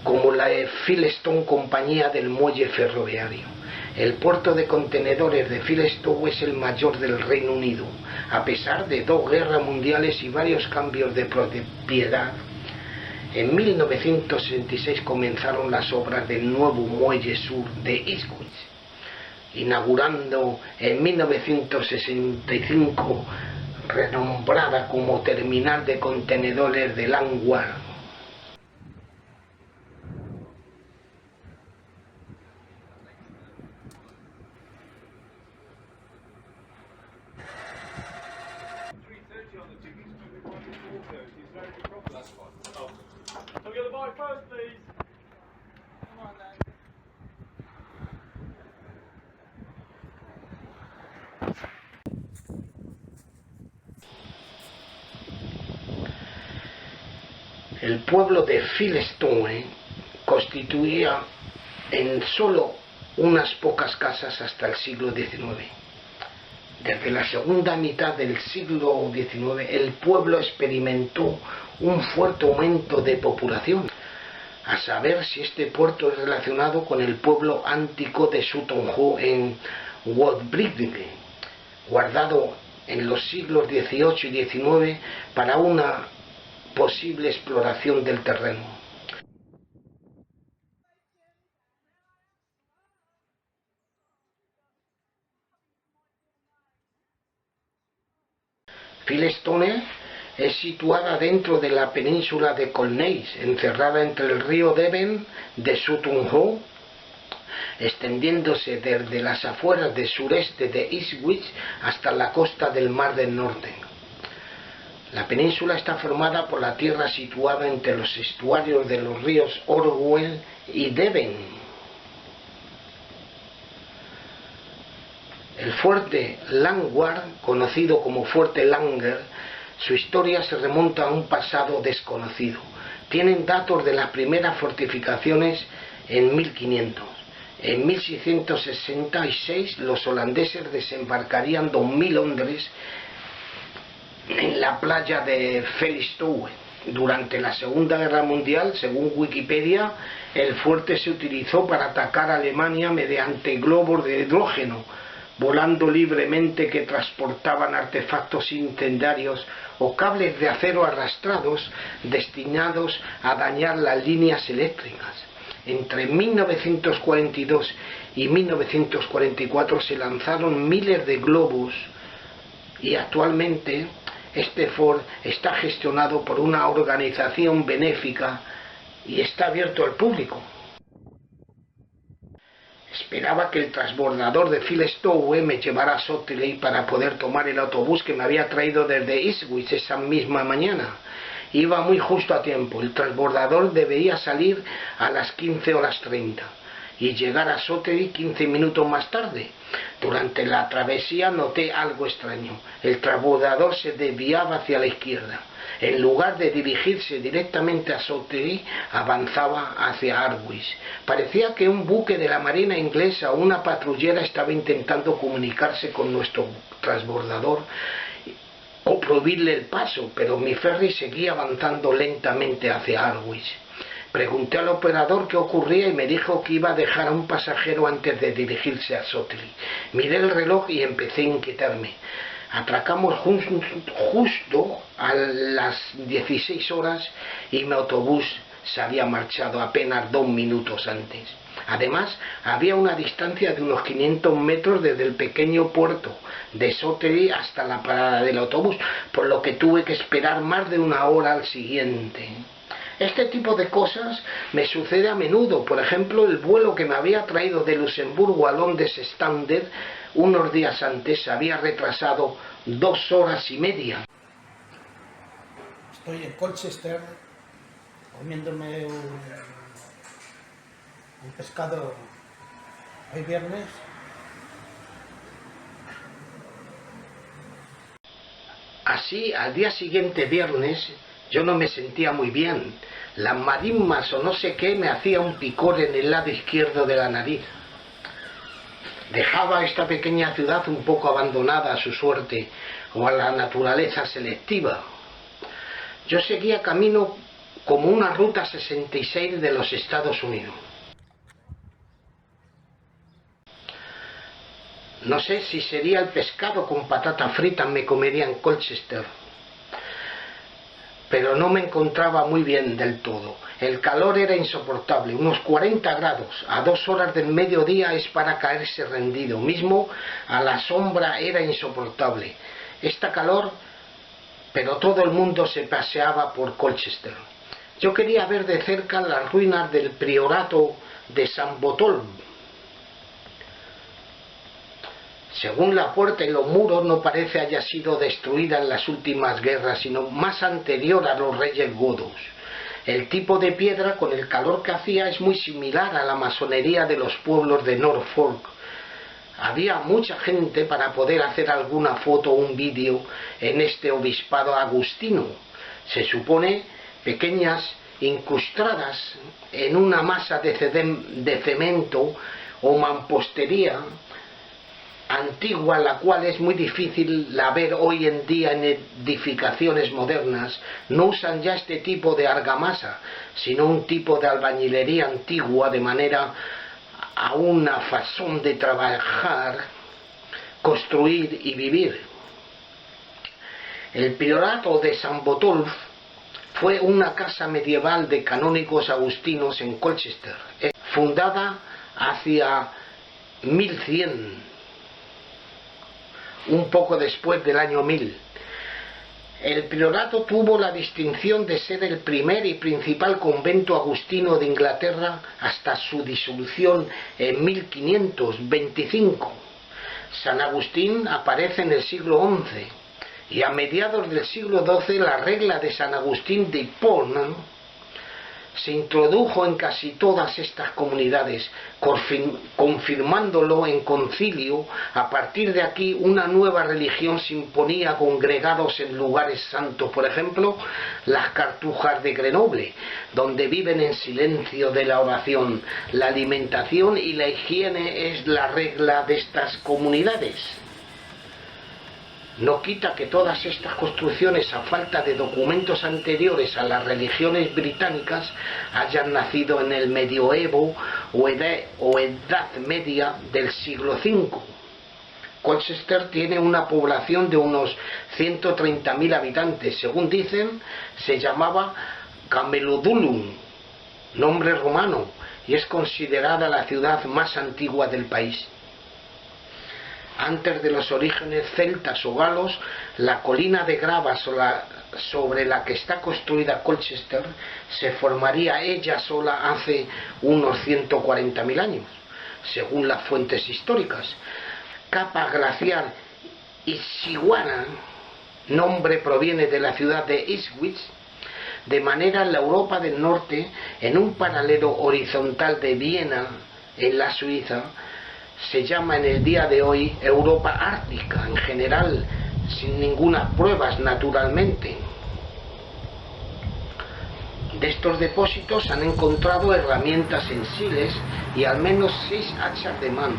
como la Philestone Compañía del Muelle Ferroviario. El puerto de contenedores de Philestone es el mayor del Reino Unido, a pesar de 2 guerras mundiales y varios cambios de propiedad. En 1966 comenzaron las obras del nuevo muelle sur de Ipswich, inaugurando en 1965 renombrada como terminal de contenedores de Landwehr. El pueblo de Philestone constituía en solo unas pocas casas hasta el siglo XIX. Desde la segunda mitad del siglo XIX, el pueblo experimentó un fuerte aumento de población, a saber si este puerto es relacionado con el pueblo antiguo de Sutton Hoo en Woodbridge, guardado en los siglos XVIII y XIX para una posible exploración del terreno. Philestone es situada dentro de la península de Colneix, encerrada entre el río Devon de Sutton Hoo, extendiéndose desde las afueras del sureste de Ipswich hasta la costa del Mar del Norte. La península está formada por la tierra situada entre los estuarios de los ríos Orwell y Devon. El fuerte Landward, conocido como Fuerte Langer, su historia se remonta a un pasado desconocido. Tienen datos de las primeras fortificaciones en 1500. En 1666 los holandeses desembarcarían 2000 hombres en la playa de Felixstowe. Durante la Segunda Guerra Mundial, según Wikipedia, el fuerte se utilizó para atacar a Alemania mediante globos de hidrógeno, volando libremente, que transportaban artefactos incendiarios o cables de acero arrastrados destinados a dañar las líneas eléctricas. Entre 1942 y 1944 se lanzaron miles de globos y actualmente este fort está gestionado por una organización benéfica y está abierto al público. Esperaba que el transbordador de Philestone me llevara a Sotley para poder tomar el autobús que me había traído desde Ipswich esa misma mañana. Iba muy justo a tiempo. El transbordador debía salir a las 15:30 y llegar a Sotley 15 minutos más tarde. Durante la travesía noté algo extraño. El transbordador se desviaba hacia la izquierda. En lugar de dirigirse directamente a Sotley, avanzaba hacia Harwich. Parecía que un buque de la Marina inglesa o una patrullera estaba intentando comunicarse con nuestro transbordador o prohibirle el paso, pero mi ferry seguía avanzando lentamente hacia Harwich. Pregunté al operador qué ocurría y me dijo que iba a dejar a un pasajero antes de dirigirse a Sotley. Miré el reloj y empecé a inquietarme. Atracamos justo a las 16 horas y mi autobús se había marchado apenas 2 minutos antes. Además, había una distancia de unos 500 metros desde el pequeño puerto de Sotley hasta la parada del autobús, por lo que tuve que esperar más de 1 hora al siguiente. Este tipo de cosas me sucede a menudo. Por ejemplo, el vuelo que me había traído de Luxemburgo a Londres Standard unos días antes se había retrasado 2 horas y media. Estoy en Colchester comiéndome un pescado hoy viernes. Así, al día siguiente, viernes, yo no me sentía muy bien. Las marismas o no sé qué me hacía un picor en el lado izquierdo de la nariz. Dejaba esta pequeña ciudad un poco abandonada a su suerte o a la naturaleza selectiva. Yo seguía camino como una ruta 66 de los Estados Unidos. No sé si sería el pescado con patatas fritas me comería en Colchester, pero no me encontraba muy bien del todo. El calor era insoportable, unos 40 grados, a 2 horas del mediodía es para caerse rendido, mismo a la sombra era insoportable. Esta calor, pero todo el mundo se paseaba por Colchester. Yo quería ver de cerca las ruinas del priorato de San Botolph. Según la puerta y los muros, no parece haya sido destruida en las últimas guerras, sino más anterior a los reyes godos. El tipo de piedra, con el calor que hacía, es muy similar a la masonería de los pueblos de Norfolk. Había mucha gente para poder hacer alguna foto o un vídeo en este obispado agustino. Se supone pequeñas incrustadas en una masa de cemento o mampostería antigua, la cual es muy difícil la ver hoy en día en edificaciones modernas. No usan ya este tipo de argamasa, sino un tipo de albañilería antigua, de manera a una fasón de trabajar, construir y vivir. El priorato de San Botolph fue una casa medieval de canónigos agustinos en Colchester, fundada hacia 1100, un poco después del año 1000. El priorato tuvo la distinción de ser el primer y principal convento agustino de Inglaterra hasta su disolución en 1525. San Agustín aparece en el siglo XI y a mediados del siglo XII la regla de San Agustín de Hipona se introdujo en casi todas estas comunidades, confirmándolo en concilio. A partir de aquí una nueva religión se imponía congregados en lugares santos, por ejemplo las Cartujas de Grenoble, donde viven en silencio de la oración. La alimentación y la higiene es la regla de estas comunidades. No quita que todas estas construcciones, a falta de documentos anteriores a las religiones británicas, hayan nacido en el medioevo o edad media del siglo V. Colchester tiene una población de unos 130.000 habitantes. Según dicen, se llamaba Camelodulum, nombre romano, y es considerada la ciudad más antigua del país. Antes de los orígenes celtas o galos, la colina de grava sobre la que está construida Colchester se formaría ella sola hace unos 140.000 años, según las fuentes históricas. Capa glaciar Ishiwana, nombre proviene de la ciudad de Ipswich, de manera en la Europa del Norte, en un paralelo horizontal de Viena, en la Suiza, se llama en el día de hoy Europa Ártica, en general, sin ninguna pruebas, naturalmente. De estos depósitos han encontrado herramientas sensibles y al menos 6 hachas de mano,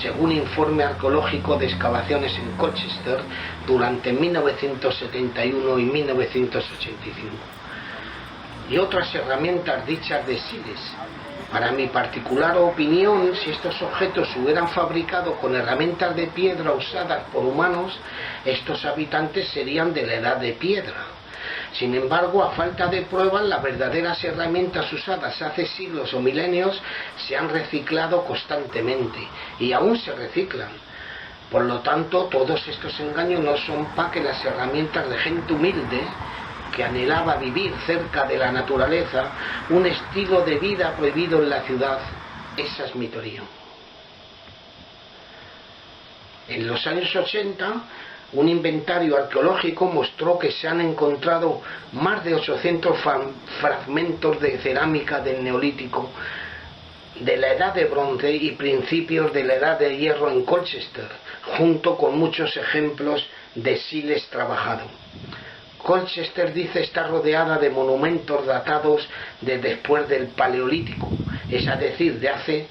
según informe arqueológico de excavaciones en Colchester durante 1971 y 1985, y otras herramientas dichas de Siles. Para mi particular opinión, si estos objetos se hubieran fabricado con herramientas de piedra usadas por humanos, estos habitantes serían de la edad de piedra. Sin embargo, a falta de pruebas, las verdaderas herramientas usadas hace siglos o milenios se han reciclado constantemente y aún se reciclan. Por lo tanto, todos estos engaños no son más que las herramientas de gente humilde que anhelaba vivir cerca de la naturaleza, un estilo de vida prohibido en la ciudad. Esa es mi teoría. En los años 80, un inventario arqueológico mostró que se han encontrado más de 800 fragmentos de cerámica del Neolítico, de la Edad de Bronce y principios de la Edad de Hierro en Colchester, junto con muchos ejemplos de siles trabajado. Colchester, dice, está rodeada de monumentos datados de después del Paleolítico, es decir, de hace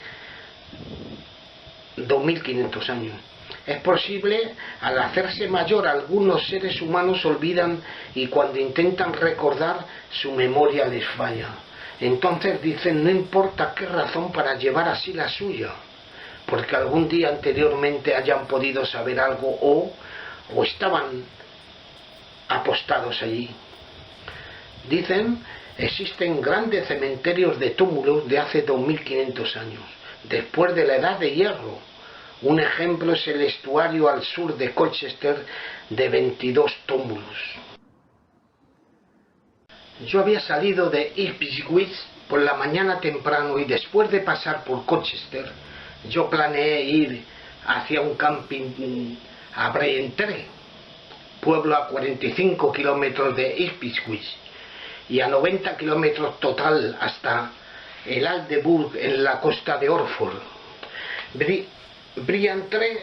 2500 años. Es posible, al hacerse mayor, algunos seres humanos olvidan y cuando intentan recordar, su memoria les falla. Entonces dicen, no importa qué razón para llevar así la suya, porque algún día anteriormente hayan podido saber algo o estaban apostados allí. Dicen, existen grandes cementerios de túmulos de hace 2500 años, después de la Edad de Hierro. Un ejemplo es el estuario al sur de Colchester de 22 túmulos. Yo había salido de Ipswich por la mañana temprano y después de pasar por Colchester, yo planeé ir hacia un camping a Braintree, pueblo a 45 kilómetros de Ipswich y a 90 kilómetros total hasta el Aldeburgh en la costa de Orford. Braintree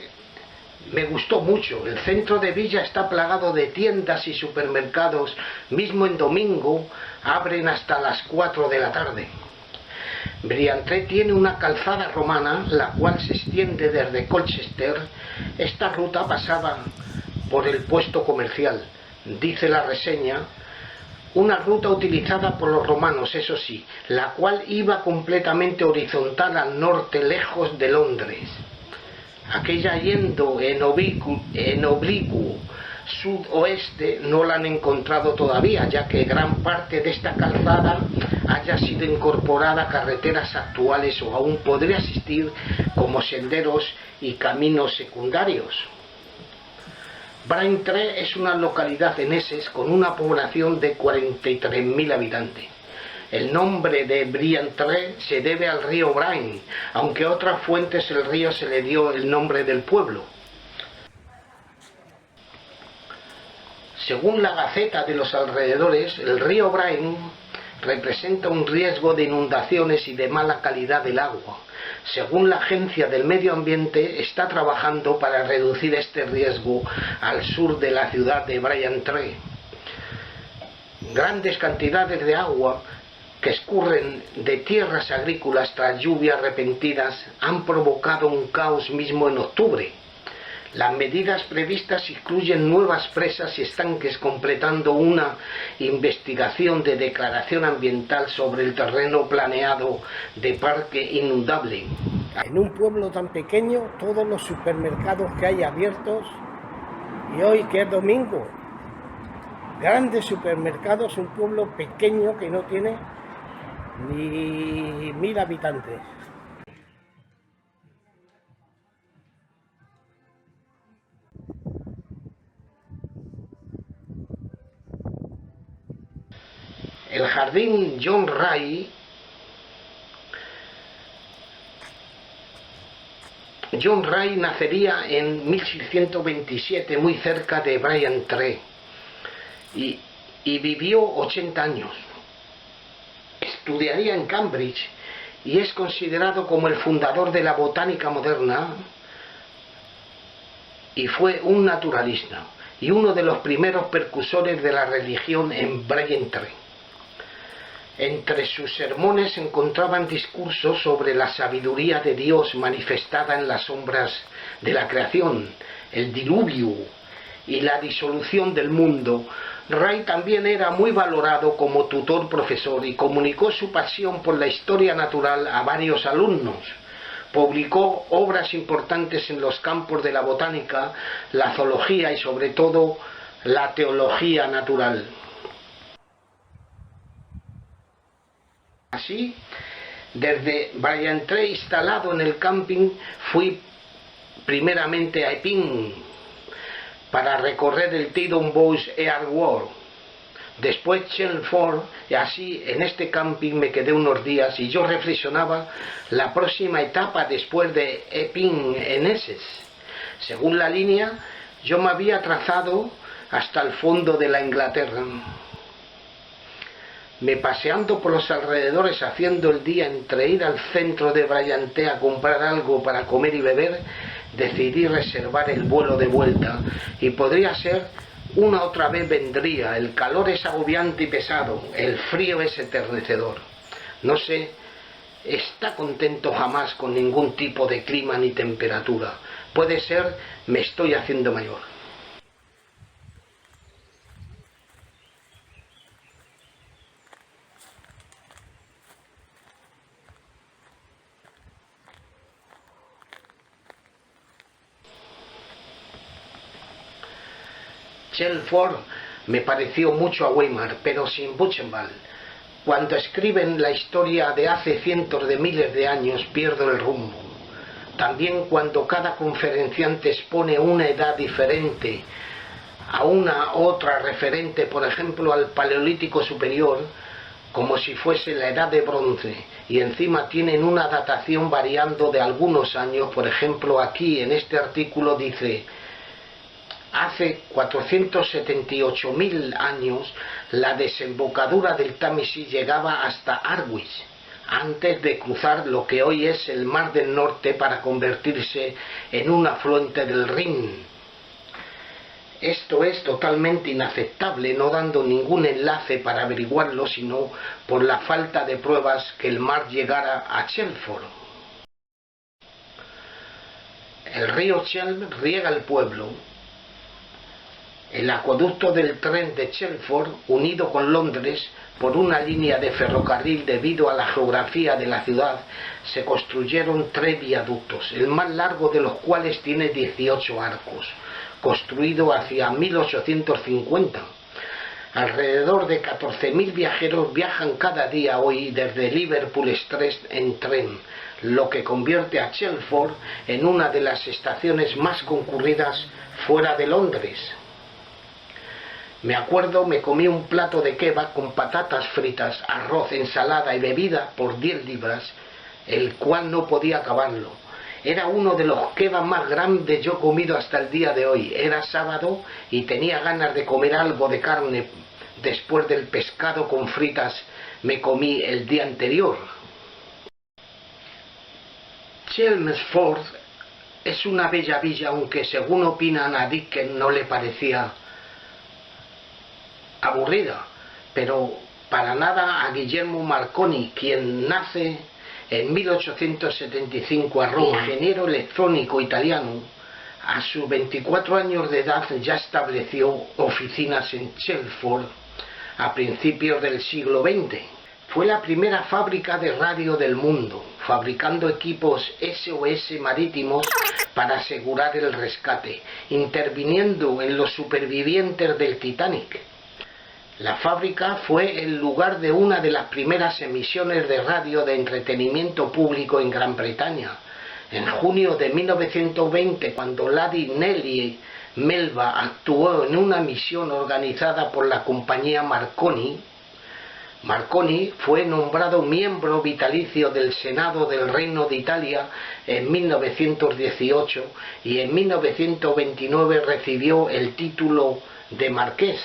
me gustó mucho. El centro de villa está plagado de tiendas y supermercados. Mismo en domingo abren hasta las 4 de la tarde. Braintree tiene una calzada romana, la cual se extiende desde Colchester. Esta ruta pasaba por el puesto comercial, dice la reseña, una ruta utilizada por los romanos, eso sí, la cual iba completamente horizontal al norte, lejos de Londres. Aquella yendo en oblicuo sudoeste no la han encontrado todavía, ya que gran parte de esta calzada haya sido incorporada a carreteras actuales o aún podría existir como senderos y caminos secundarios. Braintree es una localidad en Essex con una población de 43.000 habitantes. El nombre de Braintree se debe al río Brain, aunque a otras fuentes el río se le dio el nombre del pueblo. Según la Gaceta de los alrededores, el río Brain representa un riesgo de inundaciones y de mala calidad del agua. Según la Agencia del Medio Ambiente, está trabajando para reducir este riesgo al sur de la ciudad de Braintree. Grandes cantidades de agua que escurren de tierras agrícolas tras lluvias repentinas han provocado un caos mismo en octubre. Las medidas previstas incluyen nuevas presas y estanques, completando una investigación de declaración ambiental sobre el terreno planeado de parque inundable. En un pueblo tan pequeño, todos los supermercados que hay abiertos, y hoy que es domingo, grandes supermercados, un pueblo pequeño que no tiene ni 1000 habitantes. El jardín John Ray nacería en 1627 muy cerca de Braintree y vivió 80 años. Estudiaría en Cambridge y es considerado como el fundador de la botánica moderna, y fue un naturalista y uno de los primeros precursores de la religión en Braintree. Entre sus sermones se encontraban discursos sobre la sabiduría de Dios manifestada en las sombras de la creación, el diluvio y la disolución del mundo. Ray también era muy valorado como tutor profesor y comunicó su pasión por la historia natural a varios alumnos. Publicó obras importantes en los campos de la botánica, la zoología y sobre todo la teología natural. Así, desde Braintree, instalado en el camping, fui primeramente a Epping para recorrer el Tidon Boys Earth World, después Chelmsford, y así en este camping me quedé unos días y yo reflexionaba la próxima etapa después de Epping en Essex. Según la línea, yo me había trazado hasta el fondo de la Inglaterra. Me paseando por los alrededores haciendo el día entre ir al centro de Braintree a comprar algo para comer y beber, decidí reservar el vuelo de vuelta y podría ser una otra vez vendría. El calor es agobiante y pesado, el frío es eternecedor. No se está contento jamás con ningún tipo de clima ni temperatura. Puede ser, me estoy haciendo mayor. Chelmsford me pareció mucho a Weimar, pero sin Buchenwald. Cuando escriben la historia de hace cientos de miles de años pierdo el rumbo. También cuando cada conferenciante expone una edad diferente a una otra referente, por ejemplo al Paleolítico Superior, como si fuese la Edad de Bronce, y encima tienen una datación variando de algunos años. Por ejemplo, aquí en este artículo dice: hace 478.000 años la desembocadura del Támesis llegaba hasta Ardwish, antes de cruzar lo que hoy es el Mar del Norte para convertirse en un afluente del Rin. Esto es totalmente inaceptable, no dando ningún enlace para averiguarlo, sino por la falta de pruebas que el mar llegara a Chelmsford. El río Chelm riega el pueblo. El acueducto del tren de Chelmsford, unido con Londres por una línea de ferrocarril debido a la geografía de la ciudad, se construyeron 3 viaductos, el más largo de los cuales tiene 18 arcos, construido hacia 1850. Alrededor de 14.000 viajeros viajan cada día hoy desde Liverpool Street en tren, lo que convierte a Chelmsford en una de las estaciones más concurridas fuera de Londres. Me acuerdo, me comí un plato de kebab con patatas fritas, arroz, ensalada y bebida por 10 libras, el cual no podía acabarlo. Era uno de los kebabs más grandes yo comido hasta el día de hoy. Era sábado y tenía ganas de comer algo de carne después del pescado con fritas me comí el día anterior. Chelmsford es una bella villa, aunque según opinan a Dickens no le parecía aburrida, pero para nada a Guillermo Marconi, quien nace en 1875 a Roma, ingeniero electrónico italiano. A sus 24 años de edad ya estableció oficinas en Chelmsford a principios del siglo XX. Fue la primera fábrica de radio del mundo, fabricando equipos SOS marítimos para asegurar el rescate, interviniendo en los supervivientes del Titanic. La fábrica fue el lugar de una de las primeras emisiones de radio de entretenimiento público en Gran Bretaña. En junio de 1920, cuando Lady Nellie Melba actuó en una misión organizada por la compañía Marconi, Marconi fue nombrado miembro vitalicio del Senado del Reino de Italia en 1918 y en 1929 recibió el título de marqués.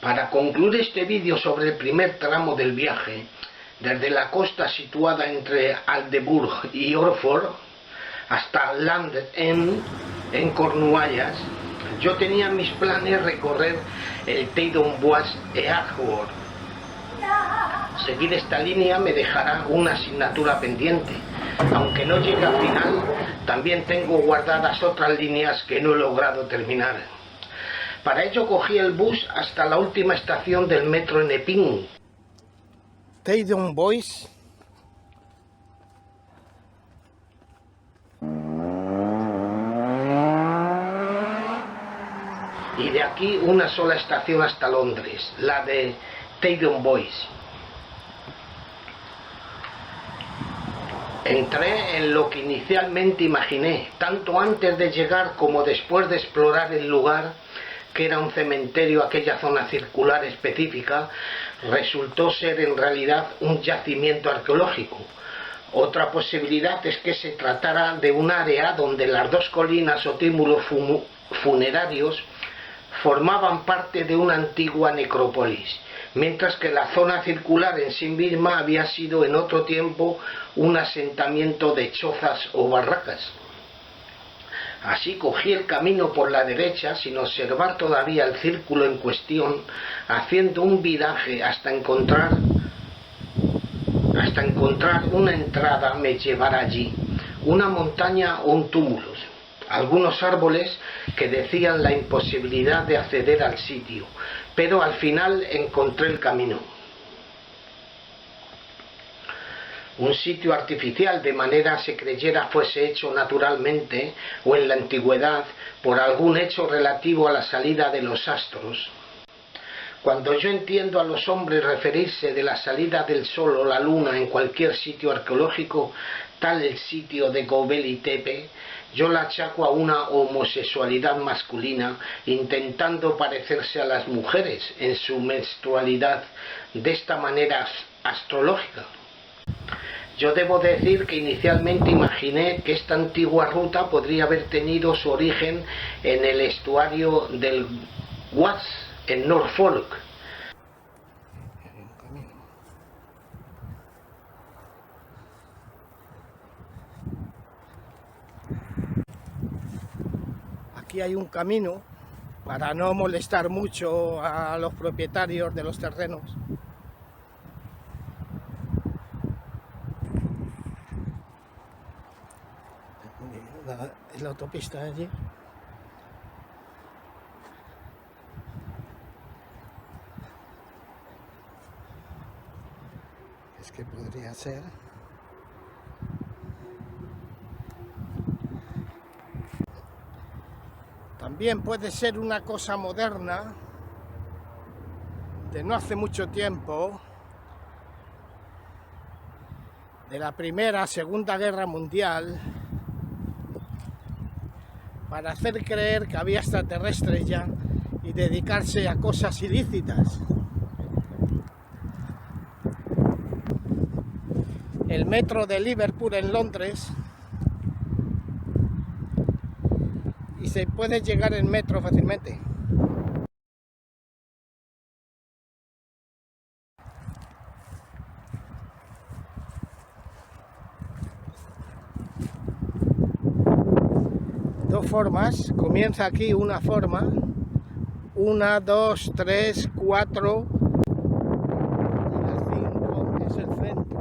Para concluir este vídeo sobre el primer tramo del viaje, desde la costa situada entre Aldeburgh y Orford hasta Land's End en Cornualles, yo tenía mis planes recorrer el Teddon Bois e Ashford. Seguir esta línea me dejará una asignatura pendiente. Aunque no llegue al final, también tengo guardadas otras líneas que no he logrado terminar. Para ello cogí el bus hasta la última estación del metro en Epping. Teddon Bois. Y de aquí una sola estación hasta Londres, la de Teddon Bois. Entré en lo que inicialmente imaginé, tanto antes de llegar como después de explorar el lugar, que era un cementerio. Aquella zona circular específica resultó ser en realidad un yacimiento arqueológico. Otra posibilidad es que se tratara de un área donde las dos colinas o túmulos funerarios formaban parte de una antigua necrópolis, mientras que la zona circular en sí misma había sido en otro tiempo un asentamiento de chozas o barracas. Así cogí el camino por la derecha sin observar todavía el círculo en cuestión, haciendo un viraje hasta encontrar una entrada me llevara allí, una montaña o un túmulo, algunos árboles que decían la imposibilidad de acceder al sitio, pero al final encontré el camino. Un sitio artificial, de manera se creyera fuese hecho naturalmente o en la antigüedad por algún hecho relativo a la salida de los astros. Cuando yo entiendo a los hombres referirse de la salida del sol o la luna en cualquier sitio arqueológico, tal el sitio de Göbekli Tepe, yo la achaco a una homosexualidad masculina intentando parecerse a las mujeres en su menstrualidad de esta manera astrológica. Yo debo decir que inicialmente imaginé que esta antigua ruta podría haber tenido su origen en el estuario del Wash en Norfolk. Aquí hay un camino para no molestar mucho a los propietarios de los terrenos. La autopista allí. Es que podría ser. También puede ser una cosa moderna, de no hace mucho tiempo, de la Primera, Segunda Guerra Mundial, para hacer creer que había extraterrestres ya y dedicarse a cosas ilícitas. El metro de Liverpool en Londres, y se puede llegar en metro fácilmente. Dos formas, comienza aquí una forma, 1, 2, 3, 4, y la 5 es el centro.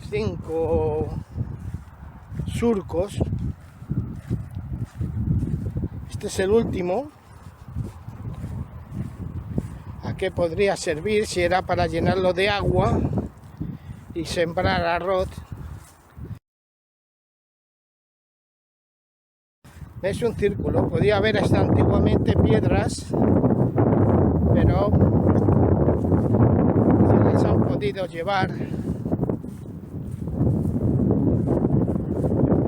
Cinco surcos. Este es el último. ¿A qué podría servir? Si era para llenarlo de agua y sembrar arroz. Es un círculo. Podía haber hasta antiguamente piedras, pero se les han podido llevar.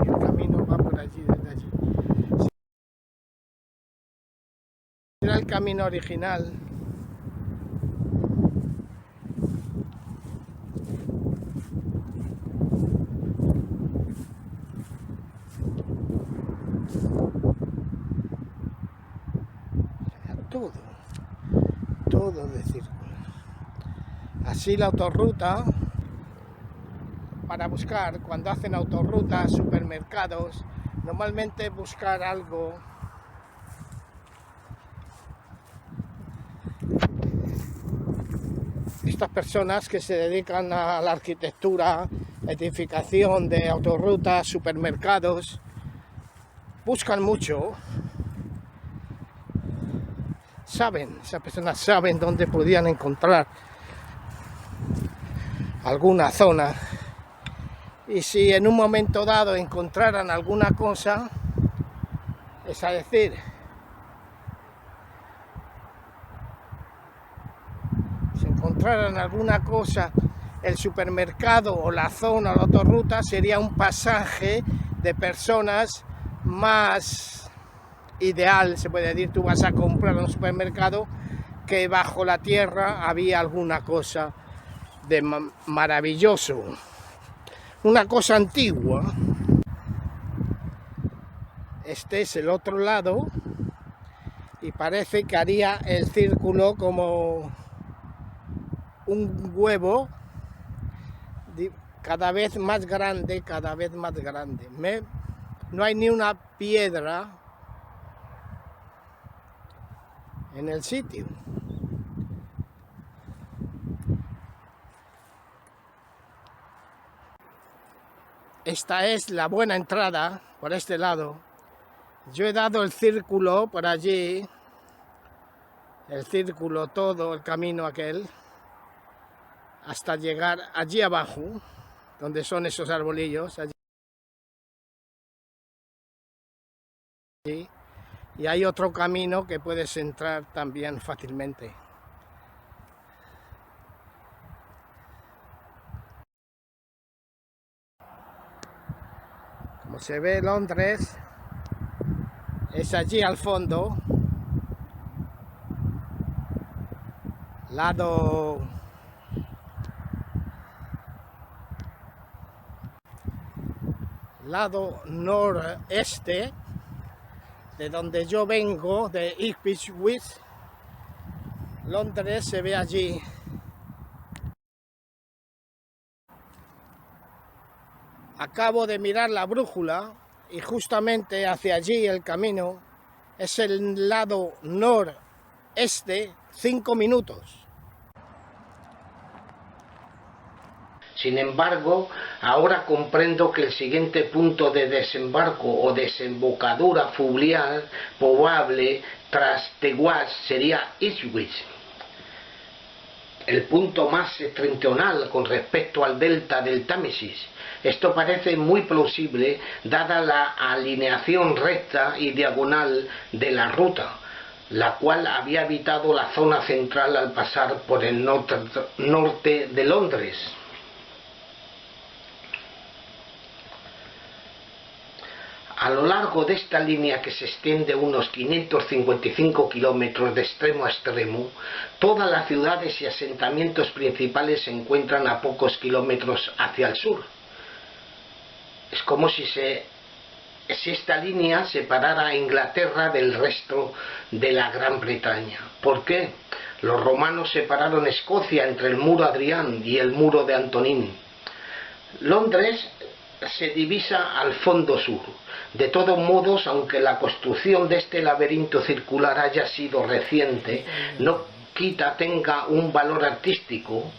El camino va por allí, desde allí. Era el camino original. Todo de círculo. Así la autorruta, para buscar, cuando hacen autorrutas, supermercados, normalmente buscar algo estas personas que se dedican a la arquitectura, edificación de autorrutas, supermercados, buscan mucho. Esas personas saben dónde podían encontrar alguna zona, y si en un momento dado encontraran alguna cosa, es decir, si encontraran alguna cosa, el supermercado o la zona o la autorruta sería un pasaje de personas más ideal, se puede decir. Tú vas a comprar a un supermercado que bajo la tierra había alguna cosa de maravilloso, una cosa antigua. Este es el otro lado y parece que haría el círculo como un huevo, cada vez más grande, cada vez más grande. No hay ni una piedra en el sitio. Esta es la buena entrada por este lado. Yo he dado el círculo por allí, el círculo, todo el camino aquel, hasta llegar allí abajo, donde son esos arbolillos, allí. Y hay otro camino que puedes entrar también fácilmente. Como se ve, Londres es allí al fondo, lado noreste, de donde yo vengo, de Ipswich. Londres se ve allí. Acabo de mirar la brújula y justamente hacia allí el camino es el lado noreste, 5 minutos. Sin embargo, ahora comprendo que el siguiente punto de desembarco o desembocadura fluvial probable tras The Wash sería Ipswich. el punto más septentrional con respecto al delta del Támesis. Esto parece muy plausible dada la alineación recta y diagonal de la ruta, la cual había evitado la zona central al pasar por el norte de Londres. A lo largo de esta línea, que se extiende unos 555 kilómetros de extremo a extremo, todas las ciudades y asentamientos principales se encuentran a pocos kilómetros hacia el sur. Es como si esta línea separara a Inglaterra del resto de la Gran Bretaña. ¿Por qué? Los romanos separaron Escocia entre el muro Adrián y el muro de Antonín. Londres se divisa al fondo sur. De todos modos, aunque la construcción de este laberinto circular haya sido reciente, no quita tenga un valor artístico.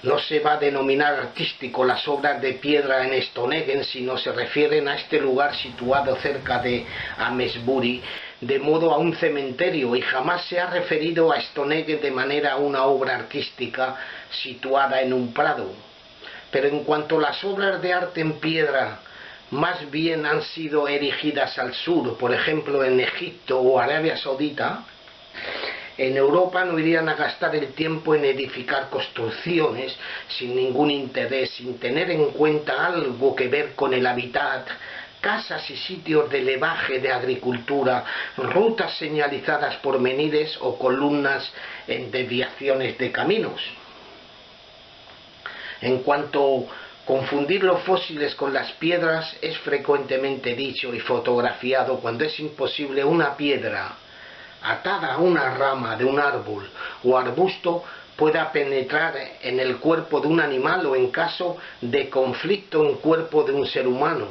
No se va a denominar artístico las obras de piedra en Stonehenge, sino se refieren a este lugar situado cerca de Amesbury, de modo a un cementerio, y jamás se ha referido a Stonehenge de manera a una obra artística situada en un prado. Pero en cuanto a las obras de arte en piedra, más bien han sido erigidas al sur, por ejemplo en Egipto o Arabia Saudita, en Europa no irían a gastar el tiempo en edificar construcciones sin ningún interés, sin tener en cuenta algo que ver con el hábitat, casas y sitios de levaje de agricultura, rutas señalizadas por menires o columnas en desviaciones de caminos. En cuanto a confundir los fósiles con las piedras, es frecuentemente dicho y fotografiado cuando es imposible una piedra atada a una rama de un árbol o arbusto pueda penetrar en el cuerpo de un animal o en caso de conflicto en cuerpo de un ser humano.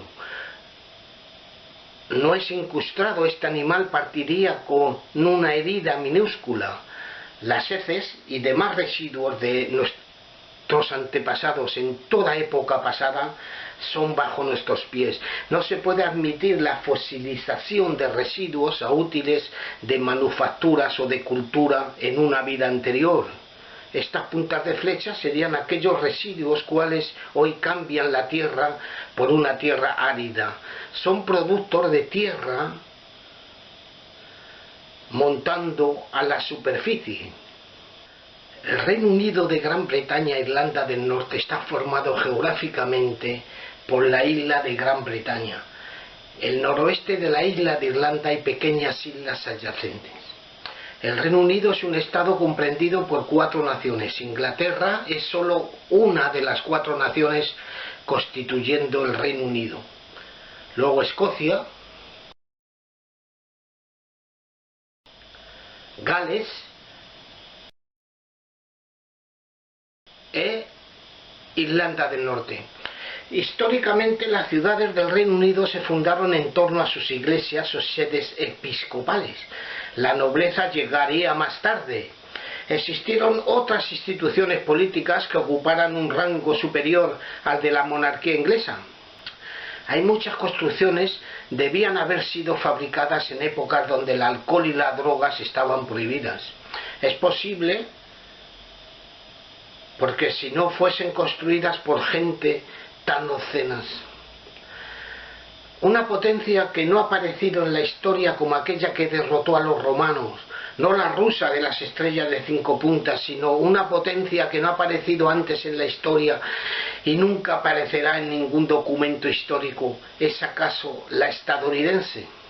No es incrustado, este animal partiría con una herida minúscula. Las heces y demás residuos de nuestros antepasados en toda época pasada son bajo nuestros pies. No se puede admitir la fosilización de residuos a útiles de manufacturas o de cultura en una vida anterior. Estas puntas de flecha serían aquellos residuos cuales hoy cambian la tierra por una tierra árida. Son productos de tierra montando a la superficie. El Reino Unido de Gran Bretaña e Irlanda del Norte está formado geográficamente por la isla de Gran Bretaña. El noroeste de la isla de Irlanda hay pequeñas islas adyacentes. El Reino Unido es un estado comprendido por 4 naciones. Inglaterra es solo una de las 4 naciones constituyendo el Reino Unido. Luego Escocia, Gales e Irlanda del Norte. Históricamente las ciudades del Reino Unido se fundaron en torno a sus iglesias o sedes episcopales. La nobleza llegaría más tarde. Existieron otras instituciones políticas que ocuparan un rango superior al de la monarquía inglesa. Hay muchas construcciones debían haber sido fabricadas en épocas donde el alcohol y las drogas estaban prohibidas. Es posible porque si no fuesen construidas por gente tan obscenas. Una potencia que no ha aparecido en la historia como aquella que derrotó a los romanos, no la rusa de las estrellas de 5 puntas, sino una potencia que no ha aparecido antes en la historia y nunca aparecerá en ningún documento histórico, ¿es acaso la estadounidense?